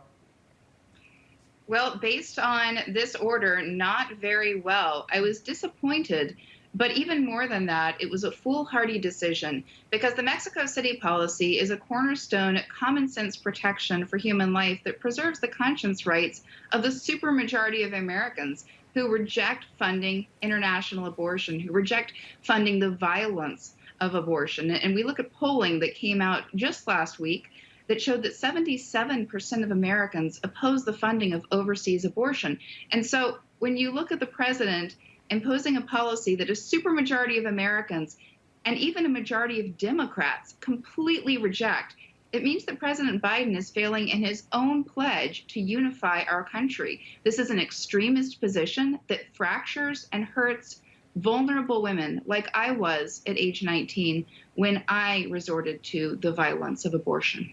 Well, based on this order, not very well. I was disappointed, but even more than that, it was a foolhardy decision because the Mexico City policy is a cornerstone common sense protection for human life that preserves the conscience rights of the supermajority of Americans who reject funding international abortion, who reject funding the violence of abortion. And we look at polling that came out just last week that showed that 77% of Americans oppose the funding of overseas abortion. And so when you look at the president imposing a policy that a supermajority of Americans and even a majority of Democrats completely reject, it means that President Biden is failing in his own pledge to unify our country. This is an extremist position that fractures and hurts vulnerable women like I was at age 19 when I resorted to the violence of abortion.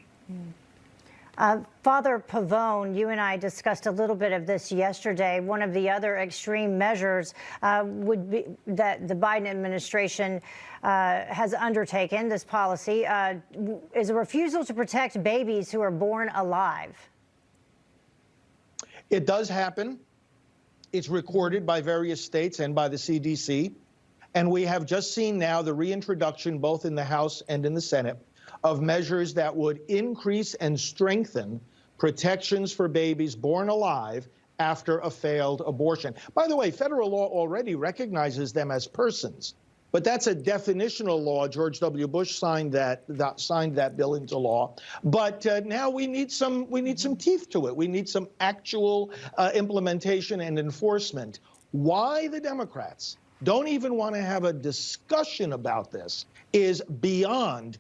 Father Pavone, you and I discussed a little bit of this yesterday. One of the other extreme measures would be that the Biden administration has undertaken, this policy, is a refusal to protect babies who are born alive. It does happen. It's recorded by various states and by the CDC. And we have just seen now the reintroduction, both in the House and in the Senate, of measures that would increase and strengthen protections for babies born alive after a failed abortion. By the way, federal law already recognizes them as persons, but that's a definitional law. George W. Bush signed that bill into law. But now we need some teeth to it. We need some actual implementation and enforcement. Why the Democrats don't even want to have a discussion about this is beyond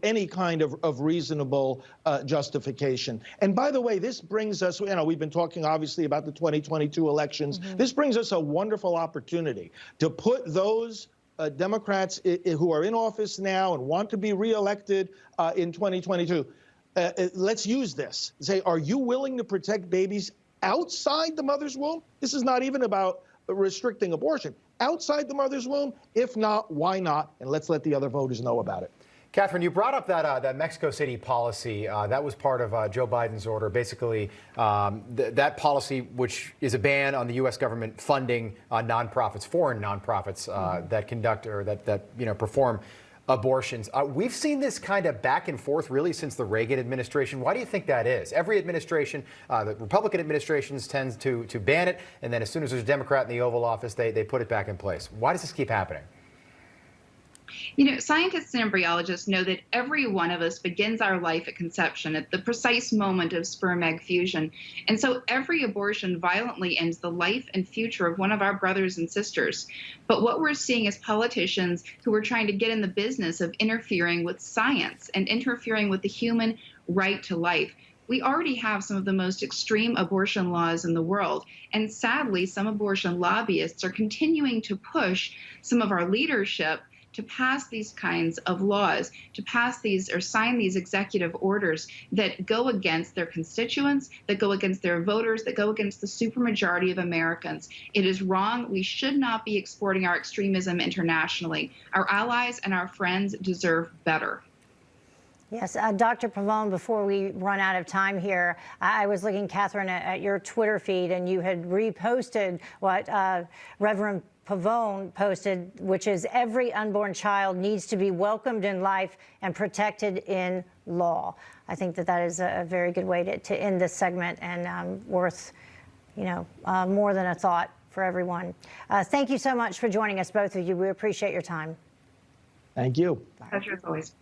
any kind of reasonable justification. And by the way, this brings us, we've been talking obviously about the 2022 elections. This brings us a wonderful opportunity to put those Democrats who are in office now and want to be reelected in 2022. Let's use this. Say, are you willing to protect babies outside the mother's womb? This is not even about restricting abortion. Outside the mother's womb? If not, why not? And let's let the other voters know about it. Catherine, you brought up that Mexico City policy. That was part of Joe Biden's order. Basically, that policy, which is a ban on the U.S. government funding nonprofits, foreign nonprofits that conduct or that perform abortions. We've seen this kind of back and forth really since the Reagan administration. Why do you think that is? Every administration, the Republican administrations tend to ban it, and then as soon as there's a Democrat in the Oval Office, they put it back in place. Why does this keep happening? Scientists and embryologists know that every one of us begins our life at conception, at the precise moment of sperm-egg fusion. And so every abortion violently ends the life and future of one of our brothers and sisters. But what we're seeing is politicians who are trying to get in the business of interfering with science and interfering with the human right to life. We already have some of the most extreme abortion laws in the world. And sadly, some abortion lobbyists are continuing to push some of our leadership to pass these kinds of laws, to pass these or sign these executive orders that go against their constituents, that go against their voters, that go against the supermajority of Americans. It is wrong. We should not be exporting our extremism internationally. Our allies and our friends deserve better. Yes, Dr. Pavone, before we run out of time here, I was looking, Catherine, at your Twitter feed, and you had reposted what Reverend Pavone posted, which is every unborn child needs to be welcomed in life and protected in law. I think that is a very good way to end this segment and worth, more than a thought for everyone. Thank you so much for joining us, both of you. We appreciate your time. Thank you. Pleasure as always.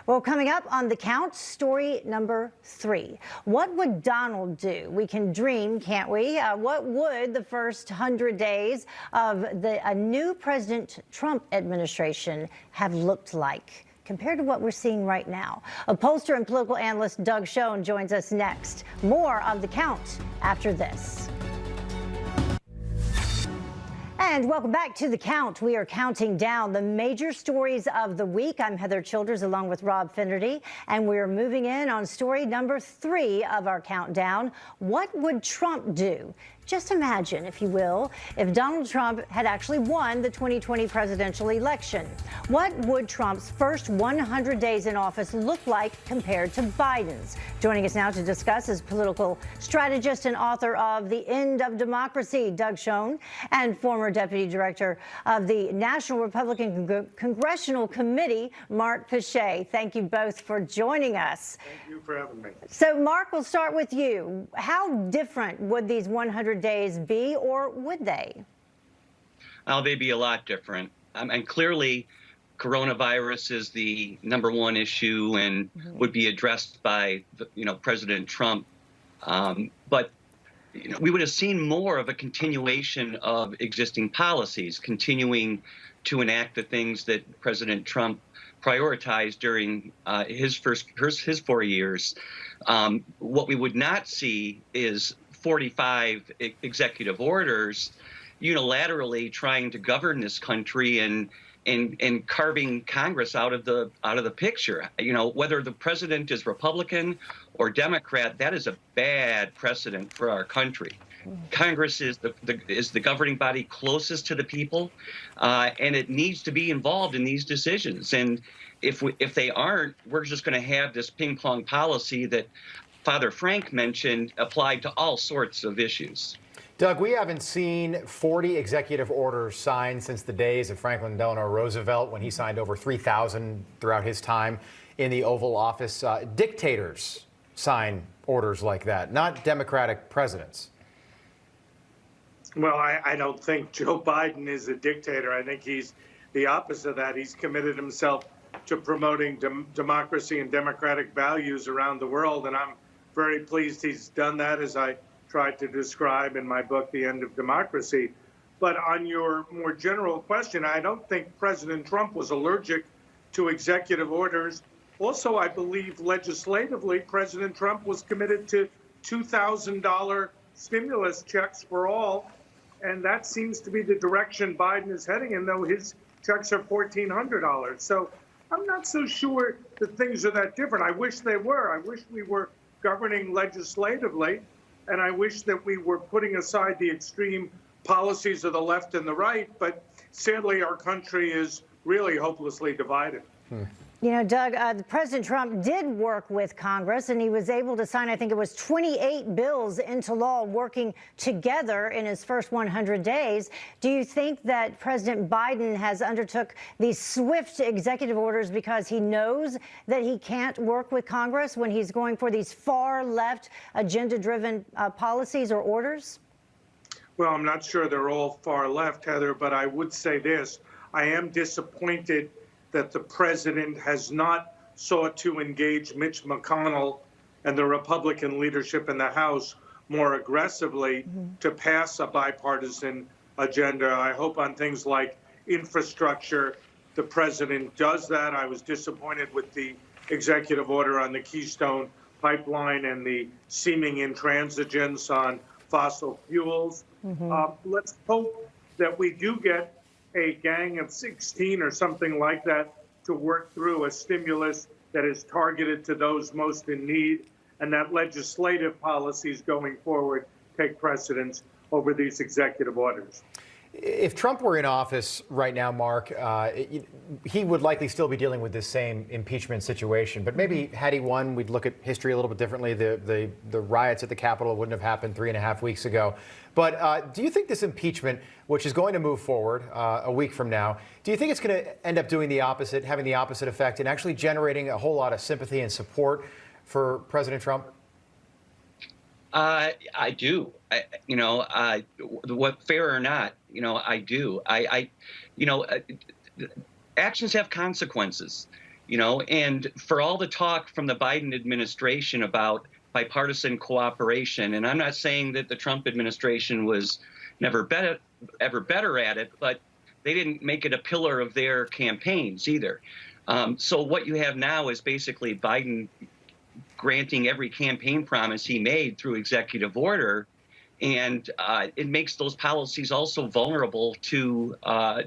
Well, coming up on The Count, story number 3. What would Donald do? We can dream, can't we? What would the first 100 days of a new President Trump administration have looked like compared to what we're seeing right now? Pollster and political analyst Doug Schoen joins us next. More of The Count after this. And welcome back to The Count. We are counting down the major stories of the week. I'm Heather Childers along with Rob Finnerty, and we're moving in on story number 3 of our countdown. What would Trump do? Just imagine, if you will, if Donald Trump had actually won the 2020 presidential election. What would Trump's first 100 days in office look like compared to Biden's? Joining us now to discuss is political strategist and author of The End of Democracy, Doug Schoen, and former deputy director of the National Republican Congressional Committee, Mark Pichet. Thank you both for joining us. Thank you for having me. So, Mark, we'll start with you. How different would these 100 days be, or would they? Oh, they'd be a lot different. And clearly, coronavirus is the #1 issue and would be addressed by, President Trump. But we would have seen more of a continuation of existing policies, continuing to enact the things that President Trump prioritized during his 4 years. What we would not see is 45 executive orders unilaterally trying to govern this country and carving Congress out of the picture. Whether the president is Republican or Democrat, that is a bad precedent for our country. Congress is the governing body closest to the people, and it needs to be involved in these decisions. And if they aren't, we're just going to have this ping pong policy that Father Frank mentioned applied to all sorts of issues. Doug, we haven't seen 40 executive orders signed since the days of Franklin Delano Roosevelt, when he signed over 3,000 throughout his time in the Oval Office. Dictators sign orders like that, not Democratic presidents. Well, I don't think Joe Biden is a dictator. I think he's the opposite of that. He's committed himself to promoting democracy and democratic values around the world, and I'm very pleased he's done that, as I tried to describe in my book, The End of Democracy. But on your more general question, I don't think President Trump was allergic to executive orders. Also, I believe legislatively, President Trump was committed to $2,000 stimulus checks for all, and that seems to be the direction Biden is heading in, though his checks are $1,400. So I'm not so sure that things are that different. I wish they were. I wish we were governing legislatively, and I wish that we were putting aside the extreme policies of the left and the right, but sadly our country is really hopelessly divided. Doug, President Trump did work with Congress, and he was able to sign, I think it was 28 bills into law working together in his first 100 days. Do you think that President Biden has undertook these swift executive orders because he knows that he can't work with Congress when he's going for these far left agenda-driven policies or orders? Well, I'm not sure they're all far left, Heather, but I would say this. I am disappointed that the president has not sought to engage Mitch McConnell and the Republican leadership in the House more aggressively to pass a bipartisan agenda. I hope on things like infrastructure, the president does that. I was disappointed with the executive order on the Keystone Pipeline and the seeming intransigence on fossil fuels. Let's hope that we do get a gang of 16 or something like that to work through a stimulus that is targeted to those most in need, and that legislative policies going forward take precedence over these executive orders. If Trump were in office right now, Mark, he would likely still be dealing with this same impeachment situation. But maybe had he won, we'd look at history a little bit differently. The riots at the Capitol wouldn't have happened 3.5 weeks ago. But do you think this impeachment, which is going to move forward a week from now, do you think it's going to end up doing the opposite, having the opposite effect, and actually generating a whole lot of sympathy and support for President Trump? I do. What fair or not, I do. Actions have consequences, and for all the talk from the Biden administration about bipartisan cooperation, and I'm not saying that the Trump administration was ever better at it, but they didn't make it a pillar of their campaigns either. So what you have now is basically Biden granting every campaign promise he made through executive order, And it makes those policies also vulnerable to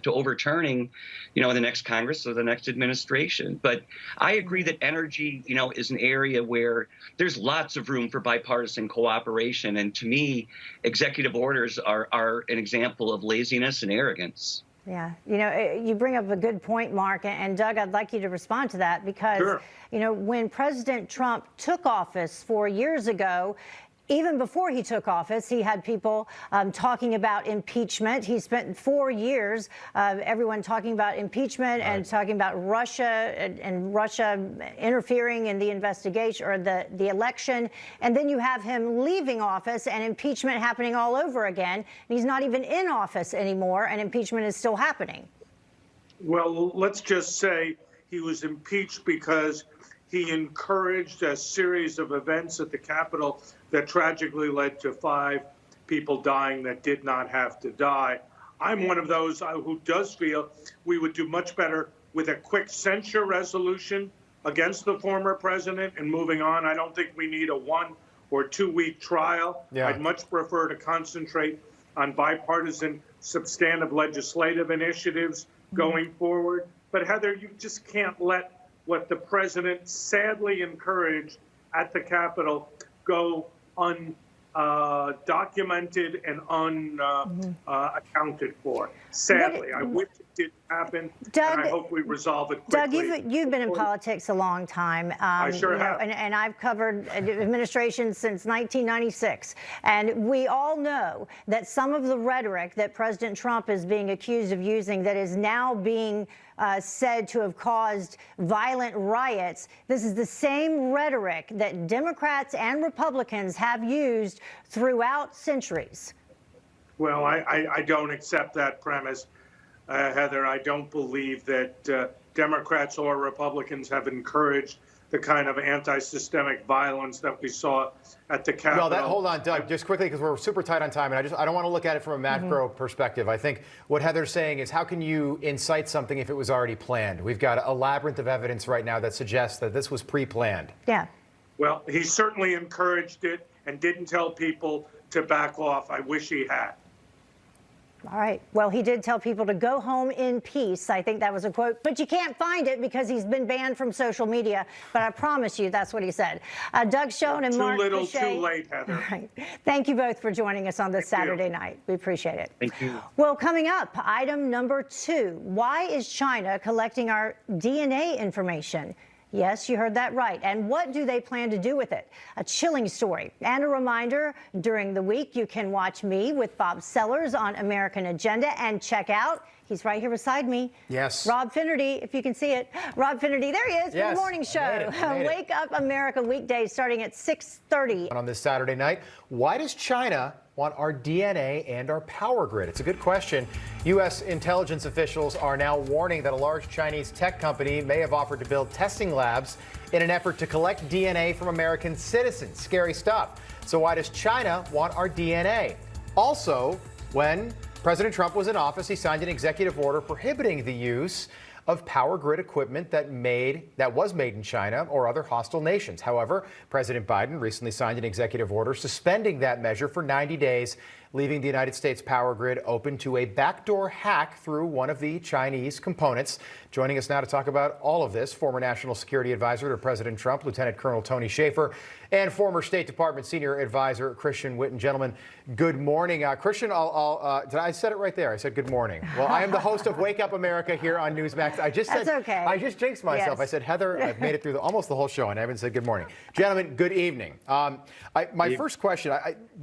overturning, in the next Congress or the next administration. But I agree that energy, is an area where there's lots of room for bipartisan cooperation. And to me, executive orders are an example of laziness and arrogance. Yeah, you bring up a good point, Mark, and Doug, I'd like you to respond to that because, Sure. When President Trump took office 4 years ago, even before he took office, he had people talking about impeachment. He spent 4 years, everyone talking about impeachment and talking about Russia and Russia interfering in the investigation or the election. And then you have him leaving office and impeachment happening all over again. He's not even in office anymore, and impeachment is still happening. Well, let's just say he was impeached because he encouraged a series of events at the Capitol that tragically led to 5 people dying that did not have to die. I'm one of those who does feel we would do much better with a quick censure resolution against the former president and moving on. I don't think we need a 1 or 2 week trial. Yeah. I'd much prefer to concentrate on bipartisan substantive legislative initiatives going forward. But Heather, you just can't let what the president sadly encouraged at the Capitol go undocumented and unaccounted for. Sadly, I wish it didn't happen, Doug, and I hope we resolve it quickly. Doug, you've been in politics a long time. I sure have. And I've covered administrations since 1996. And we all know that some of the rhetoric that President Trump is being accused of using that is now being said to have caused violent riots, this is the same rhetoric that Democrats and Republicans have used throughout centuries. Well, I don't accept that premise, Heather. I don't believe that Democrats or Republicans have encouraged the kind of anti-systemic violence that we saw at the Capitol. Well, hold on, Doug, just quickly, because we're super tight on time, and I don't want to look at it from a macro perspective. I think what Heather's saying is, how can you incite something if it was already planned? We've got a labyrinth of evidence right now that suggests that this was pre-planned. Yeah. Well, he certainly encouraged it and didn't tell people to back off. I wish he had. All right. Well, he did tell people to go home in peace. I think that was a quote, but you can't find it because he's been banned from social media. But I promise you that's what he said. Doug Schoen and Mark Too little, Bechet. too late, Heather. All right. Thank you both for joining us on this Saturday night. We appreciate it. Thank you. Well, coming up, item number 2. Why is China collecting our DNA information? Yes, you heard that right. And what do they plan to do with it? A chilling story. And a reminder, during the week, you can watch me with Bob Sellers on American Agenda and check out, he's right here beside me. Yes. Rob Finnerty, if you can see it. Rob Finnerty, there he is, Yes. for the morning show. I made it. Wake Up America weekdays starting at 6:30. On this Saturday night, why does China want our DNA and our power grid? It's a good question. U.S. intelligence officials are now warning that a large Chinese tech company may have offered to build testing labs in an effort to collect DNA from American citizens. Scary stuff. So why does China want our DNA? Also, when President Trump was in office, he signed an executive order prohibiting the use of power grid equipment that was made in China or other hostile nations. However, President Biden recently signed an executive order suspending that measure for 90 days, leaving the United States power grid open to a backdoor hack through one of the Chinese components. Joining us now to talk about all of this, former National Security Advisor to President Trump, Lieutenant Colonel Tony Shaffer, and former State Department Senior Advisor Christian Witten. Gentlemen, good morning. Christian, did I said it right there? I said good morning. Well, I am the host of Wake Up America here on Newsmax. I just said, That's okay. I just jinxed myself. Yes. I said, Heather, I've made it through almost the whole show, and I haven't said good morning. Gentlemen, good evening. My first question,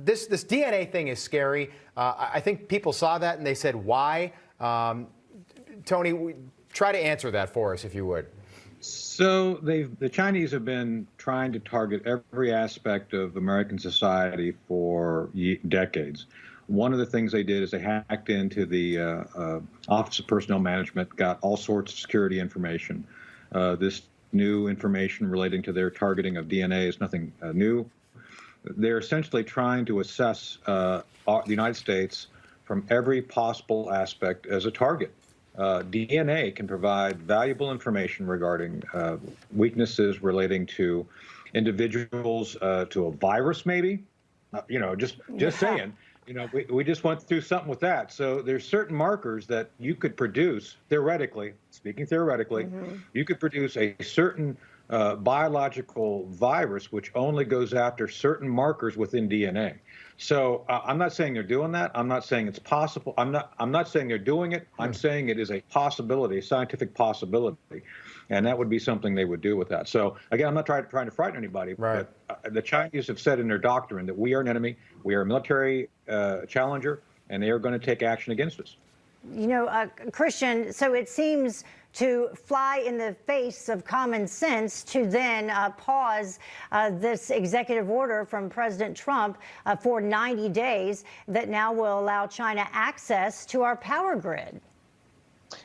this DNA thing is scary. I think people saw that and they said, why? Tony, try to answer that for us, if you would. So the Chinese have been trying to target every aspect of American society for decades. One of the things they did is they hacked into the Office of Personnel Management, got all sorts of security information. This new information relating to their targeting of DNA is nothing new. They're essentially trying to assess the United States from every possible aspect as a target. DNA can provide valuable information regarding weaknesses relating to individuals, to a virus maybe, Just saying. We just went through something with that. So there's certain markers that you could produce theoretically, you could produce a certain biological virus which only goes after certain markers within DNA. So I'm not saying they're doing that. I'm not saying it's possible. I'm not saying they're doing it. I'm saying it is a possibility, a scientific possibility. And that would be something they would do with that. So again, I'm not trying to frighten anybody, but the Chinese have said in their doctrine that we are an enemy, we are a military challenger, and they are going to take action against us. Christian, so it seems to fly in the face of common sense to then pause this executive order from President Trump for 90 days that now will allow China access to our power grid.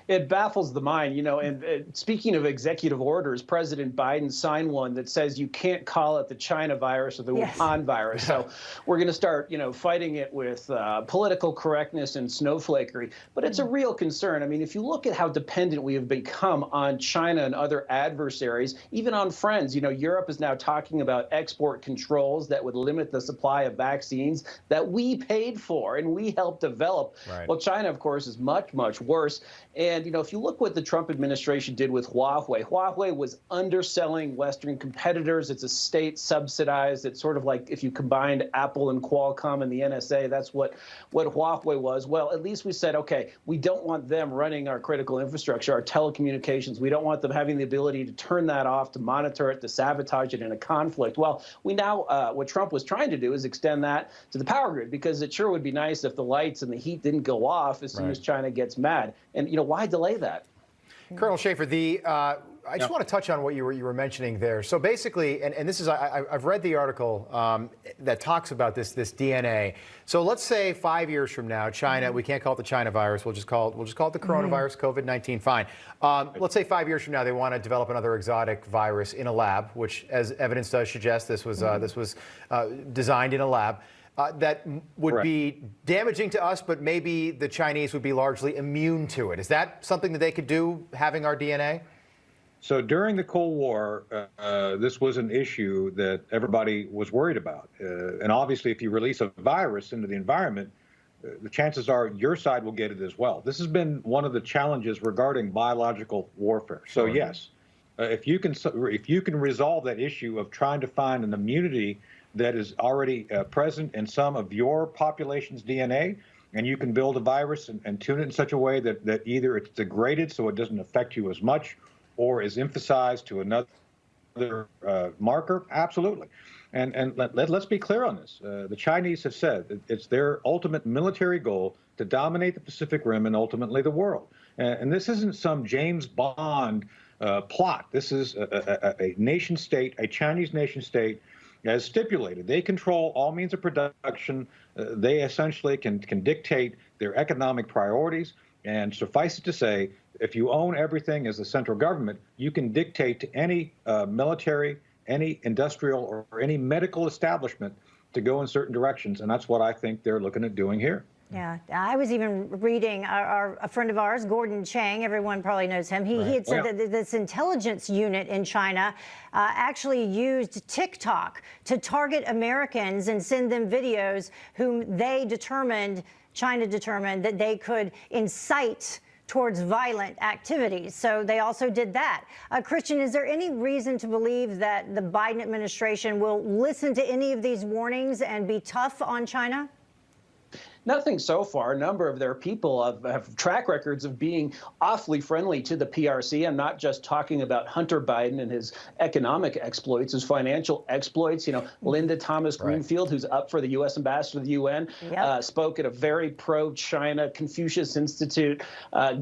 It baffles the mind, and speaking of executive orders, President Biden signed one that says you can't call it the China virus or the Wuhan virus. So we're going to start, fighting it with political correctness and snowflakery. But it's a real concern. I mean, if you look at how dependent we have become on China and other adversaries, even on friends, Europe is now talking about export controls that would limit the supply of vaccines that we paid for and we helped develop. Right. Well, China, of course, is much, much worse. And, if you look what the Trump administration did with Huawei was underselling Western competitors. It's a state subsidized. It's sort of like if you combined Apple and Qualcomm and the NSA, that's what Huawei was. Well, at least we said, okay, we don't want them running our critical infrastructure, our telecommunications. We don't want them having the ability to turn that off, to monitor it, to sabotage it in a conflict. Well, we now, what Trump was trying to do is extend that to the power grid, because it sure would be nice if the lights and the heat didn't go off as soon as China gets mad. And, why delay that? Colonel Schaefer, I just want to touch on what you were mentioning there. So basically, and this is, I've read the article that talks about this DNA. So let's say 5 years from now, China, we can't call it the China virus. We'll just call it the coronavirus, COVID-19. Fine. Let's say 5 years from now, they want to develop another exotic virus in a lab, which, as evidence does suggest, this was designed in a lab. That would be damaging to us, but maybe the Chinese would be largely immune to it. Is that something that they could do, having our DNA? So during the Cold War, this was an issue that everybody was worried about. And obviously, if you release a virus into the environment, the chances are your side will get it as well. This has been one of the challenges regarding biological warfare. So yes, if you can resolve that issue of trying to find an immunity that is already present in some of your population's DNA, and you can build a virus and tune it in such a way that either it's degraded so it doesn't affect you as much, or is emphasized to another marker, absolutely. And let's be clear on this. The Chinese have said that it's their ultimate military goal to dominate the Pacific Rim and ultimately the world. And this isn't some James Bond plot. This is a nation state, a Chinese nation state, as stipulated. They control all means of production. They essentially can dictate their economic priorities. And suffice it to say, if you own everything as the central government, you can dictate to any military, any industrial, or any medical establishment to go in certain directions. And that's what I think they're looking at doing here. Yeah, I was even reading a friend of ours, Gordon Chang, everyone probably knows him. He had said that this intelligence unit in China actually used TikTok to target Americans and send them videos whom China determined that they could incite towards violent activities. So they also did that. Christian, is there any reason to believe that the Biden administration will listen to any of these warnings and be tough on China? Nothing so far. A number of their people have track records of being awfully friendly to the PRC. I'm not just talking about Hunter Biden and his economic exploits, his financial exploits. Linda Thomas Greenfield, who's up for the U.S. ambassador to the UN, spoke at a very pro-China Confucius Institute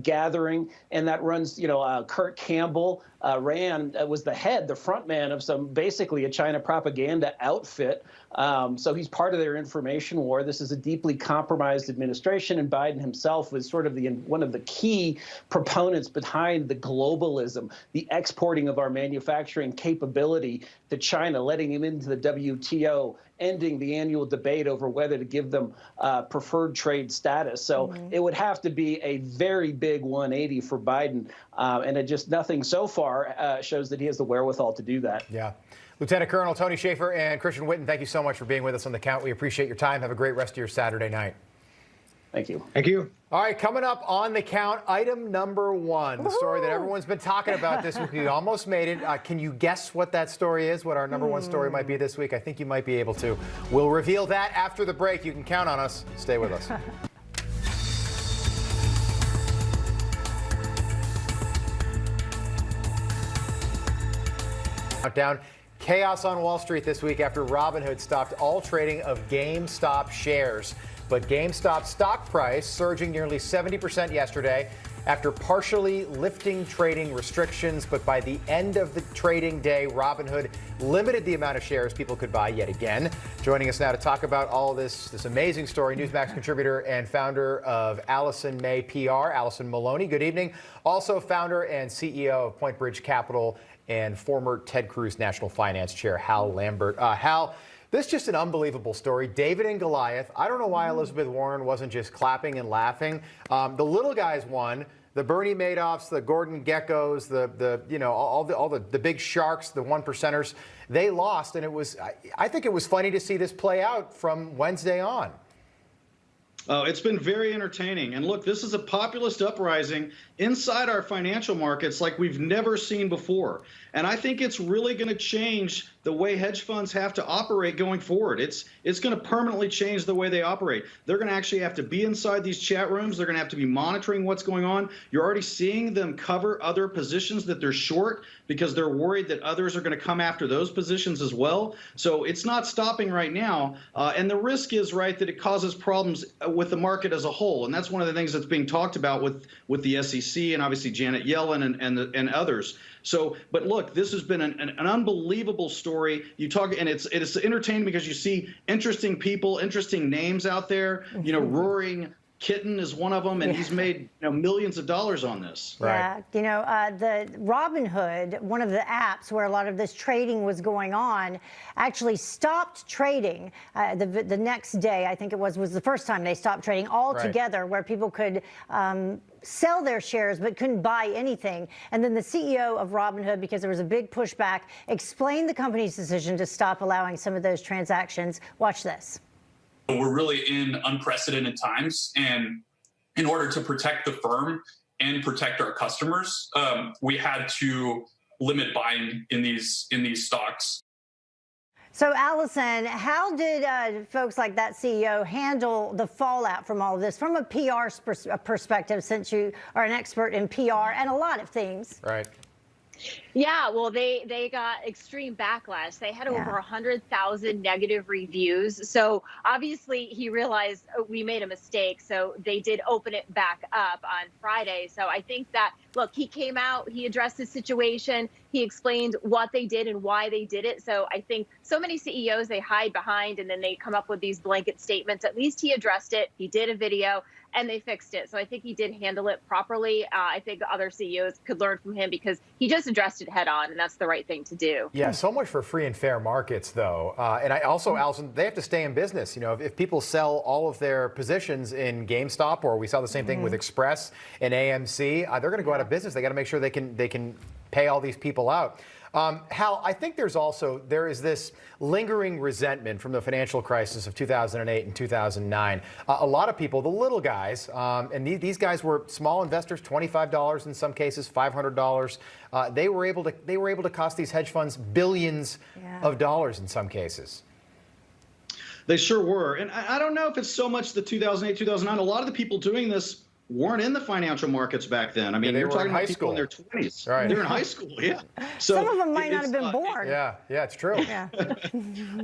gathering, and that runs, Kurt Campbell was the front man of basically a China propaganda outfit. So he's part of their information war. This is a deeply compromised administration, and Biden himself was sort of one of the key proponents behind the globalism, the exporting of our manufacturing capability to China, letting him into the WTO ending the annual debate over whether to give them preferred trade status. So it would have to be a very big 180 for Biden. And it just nothing so far shows that he has the wherewithal to do that. Yeah. Lieutenant Colonel Tony Shaffer and Christian Whitten, thank you so much for being with us on The Count. We appreciate your time. Have a great rest of your Saturday night. Thank you. Thank you. All right, coming up on The Count, item number one, the story that everyone's been talking about this week. We almost made it. Can you guess what that story is, what our number one story might be this week? I think you might be able to. We'll reveal that after the break. You can count on us. Stay with us. Down. Chaos on Wall Street this week after Robinhood stopped all trading of GameStop shares. But GameStop's stock price surging nearly 70% yesterday after partially lifting trading restrictions. But by the end of the trading day, Robinhood limited the amount of shares people could buy yet again. Joining us now to talk about all this amazing story, Newsmax contributor and founder of Allison May PR, Allison Maloney. Good evening. Also founder and CEO of Point Bridge Capital and former Ted Cruz National Finance Chair, Hal Lambert. Hal, this is just an unbelievable story. David and Goliath. I don't know why Elizabeth Warren wasn't just clapping and laughing. The little guys won. The Bernie Madoffs, the Gordon Geckos, all the big sharks, the one percenters, they lost. And it was, I think it was funny to see this play out from Wednesday on. Oh, it's been very entertaining. And look, this is a populist uprising inside our financial markets like we've never seen before. And I think it's really going to change the way hedge funds have to operate going forward. It's going to permanently change the way they operate. They're going to actually have to be inside these chat rooms. They're going to have to be monitoring what's going on. You're already seeing them cover other positions that they're short because they're worried that others are going to come after those positions as well. So it's not stopping right now. And the risk is, right, that it causes problems with the market as a whole. And that's one of the things that's being talked about with the SEC and obviously Janet Yellen and others. So, but look, this has been an unbelievable story. You talk, and it's entertaining because you see interesting people, interesting names out there. You know, Roaring Kitten is one of them, and he's made millions of dollars on this. Right. Yeah, the Robinhood, one of the apps where a lot of this trading was going on, actually stopped trading the next day. I think it was the first time they stopped trading altogether, where people could sell their shares but couldn't buy anything. And then the CEO of Robinhood, because there was a big pushback, explained the company's decision to stop allowing some of those transactions. Watch this. We're really in unprecedented times, and in order to protect the firm and protect our customers, we had to limit buying in these stocks. So, Allison, how did folks like that CEO handle the fallout from all of this from a PR perspective, since you are an expert in PR and a lot of things? Right. Yeah, well, they got extreme backlash. They had over 100,000 negative reviews. So obviously he realized we made a mistake. So they did open it back up on Friday. So I think that, look, he came out, he addressed the situation, he explained what they did and why they did it. So I think so many CEOs, they hide behind and then they come up with these blanket statements. At least he addressed it. He did a video and they fixed it. So I think he did handle it properly. I think other CEOs could learn from him because he just addressed it head on, and that's the right thing to do. Yeah, so much for free and fair markets, though. And I also, Allison, they have to stay in business. You know, if people sell all of their positions in GameStop, or we saw the same thing with Express and AMC, they're going to go out of business. They got to make sure they can pay all these people out. Hal, I think there is this lingering resentment from the financial crisis of 2008 and 2009. A lot of people, the little guys, and these guys were small investors, $25 in some cases, $500. They were able to cost these hedge funds billions of dollars in some cases. They sure were. And I don't know if it's so much the 2008, 2009. A lot of the people doing this weren't in the financial markets back then. I mean, you're talking about people in their 20s. Right. They're in high school, So some of them might not have been born. Yeah, it's true. Yeah.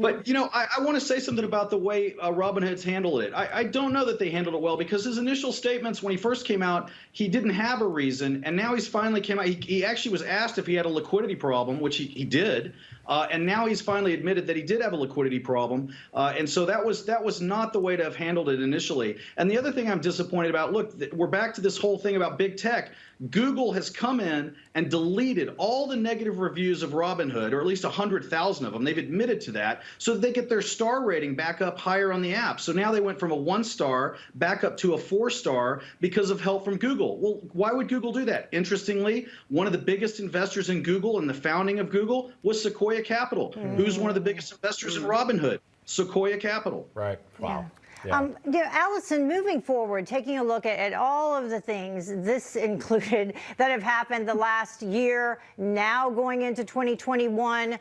But, I want to say something about the way Robinhood's handled it. I don't know that they handled it well, because his initial statements when he first came out, he didn't have a reason. And now he's finally came out. He actually was asked if he had a liquidity problem, which he did. And now he's finally admitted that he did have a liquidity problem. And so that was not the way to have handled it initially. And the other thing I'm disappointed about, look, we're back to this whole thing about big tech. Google has come in and deleted all the negative reviews of Robinhood, or at least 100,000 of them. They've admitted to that, so that they get their star rating back up higher on the app. So now they went from a 1-star back up to a 4-star because of help from Google. Well, why would Google do that? Interestingly, one of the biggest investors in Google and the founding of Google was Sequoia Capital. Who's one of the biggest investors in Robinhood? Sequoia Capital. Right. Wow. Yeah. Allison, moving forward, taking a look at all of the things, this included, that have happened the last year, now going into 2021,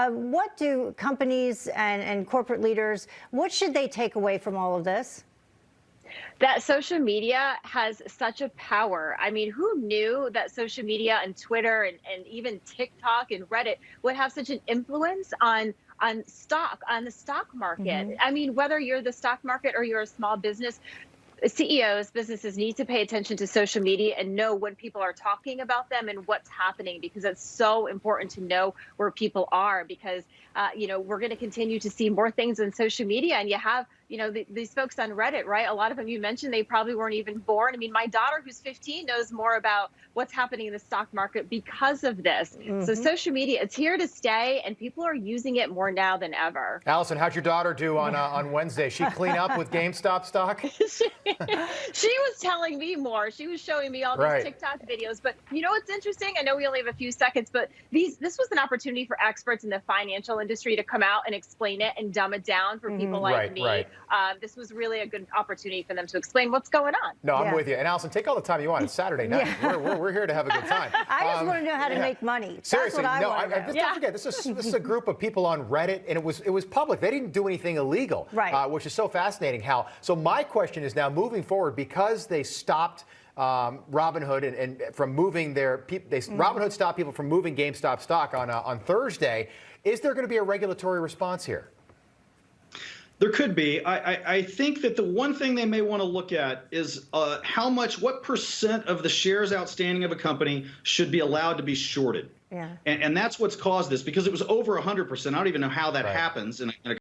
what do companies and corporate leaders, what should they take away from all of this? That social media has such a power. I mean, who knew that social media and Twitter and even TikTok and Reddit would have such an influence on the stock market? I mean, whether you're the stock market or you're a small business, CEOs, businesses need to pay attention to social media and know when people are talking about them and what's happening, because it's so important to know where people are, because, we're going to continue to see more things on social media. And you have, these folks on Reddit, right? A lot of them you mentioned, they probably weren't even born. I mean, my daughter, who's 15, knows more about what's happening in the stock market because of this. So social media, it's here to stay, and people are using it more now than ever. Allison, how'd your daughter do on Wednesday? She clean up with GameStop stock? She was telling me more. She was showing me all these TikTok videos. But you know what's interesting? I know we only have a few seconds, but this was an opportunity for experts in the financial industry to come out and explain it and dumb it down for people like me. This was really a good opportunity for them to explain what's going on. No, I'm with you. And Allison, take all the time you want. It's Saturday night. We're here to have a good time. I just want to know how to make money. Seriously, That's what I want to know. Don't forget, this is a group of people on Reddit, and it was public. They didn't do anything illegal, which is so fascinating. So my question is now, moving forward, because they stopped Robinhood and from moving Robinhood stopped people from moving GameStop stock on Thursday. Is there going to be a regulatory response here? There could be. I think that the one thing they may want to look at is what percent of the shares outstanding of a company should be allowed to be shorted. And that's what's caused this, because it was over 100%. I don't even know how that happens in a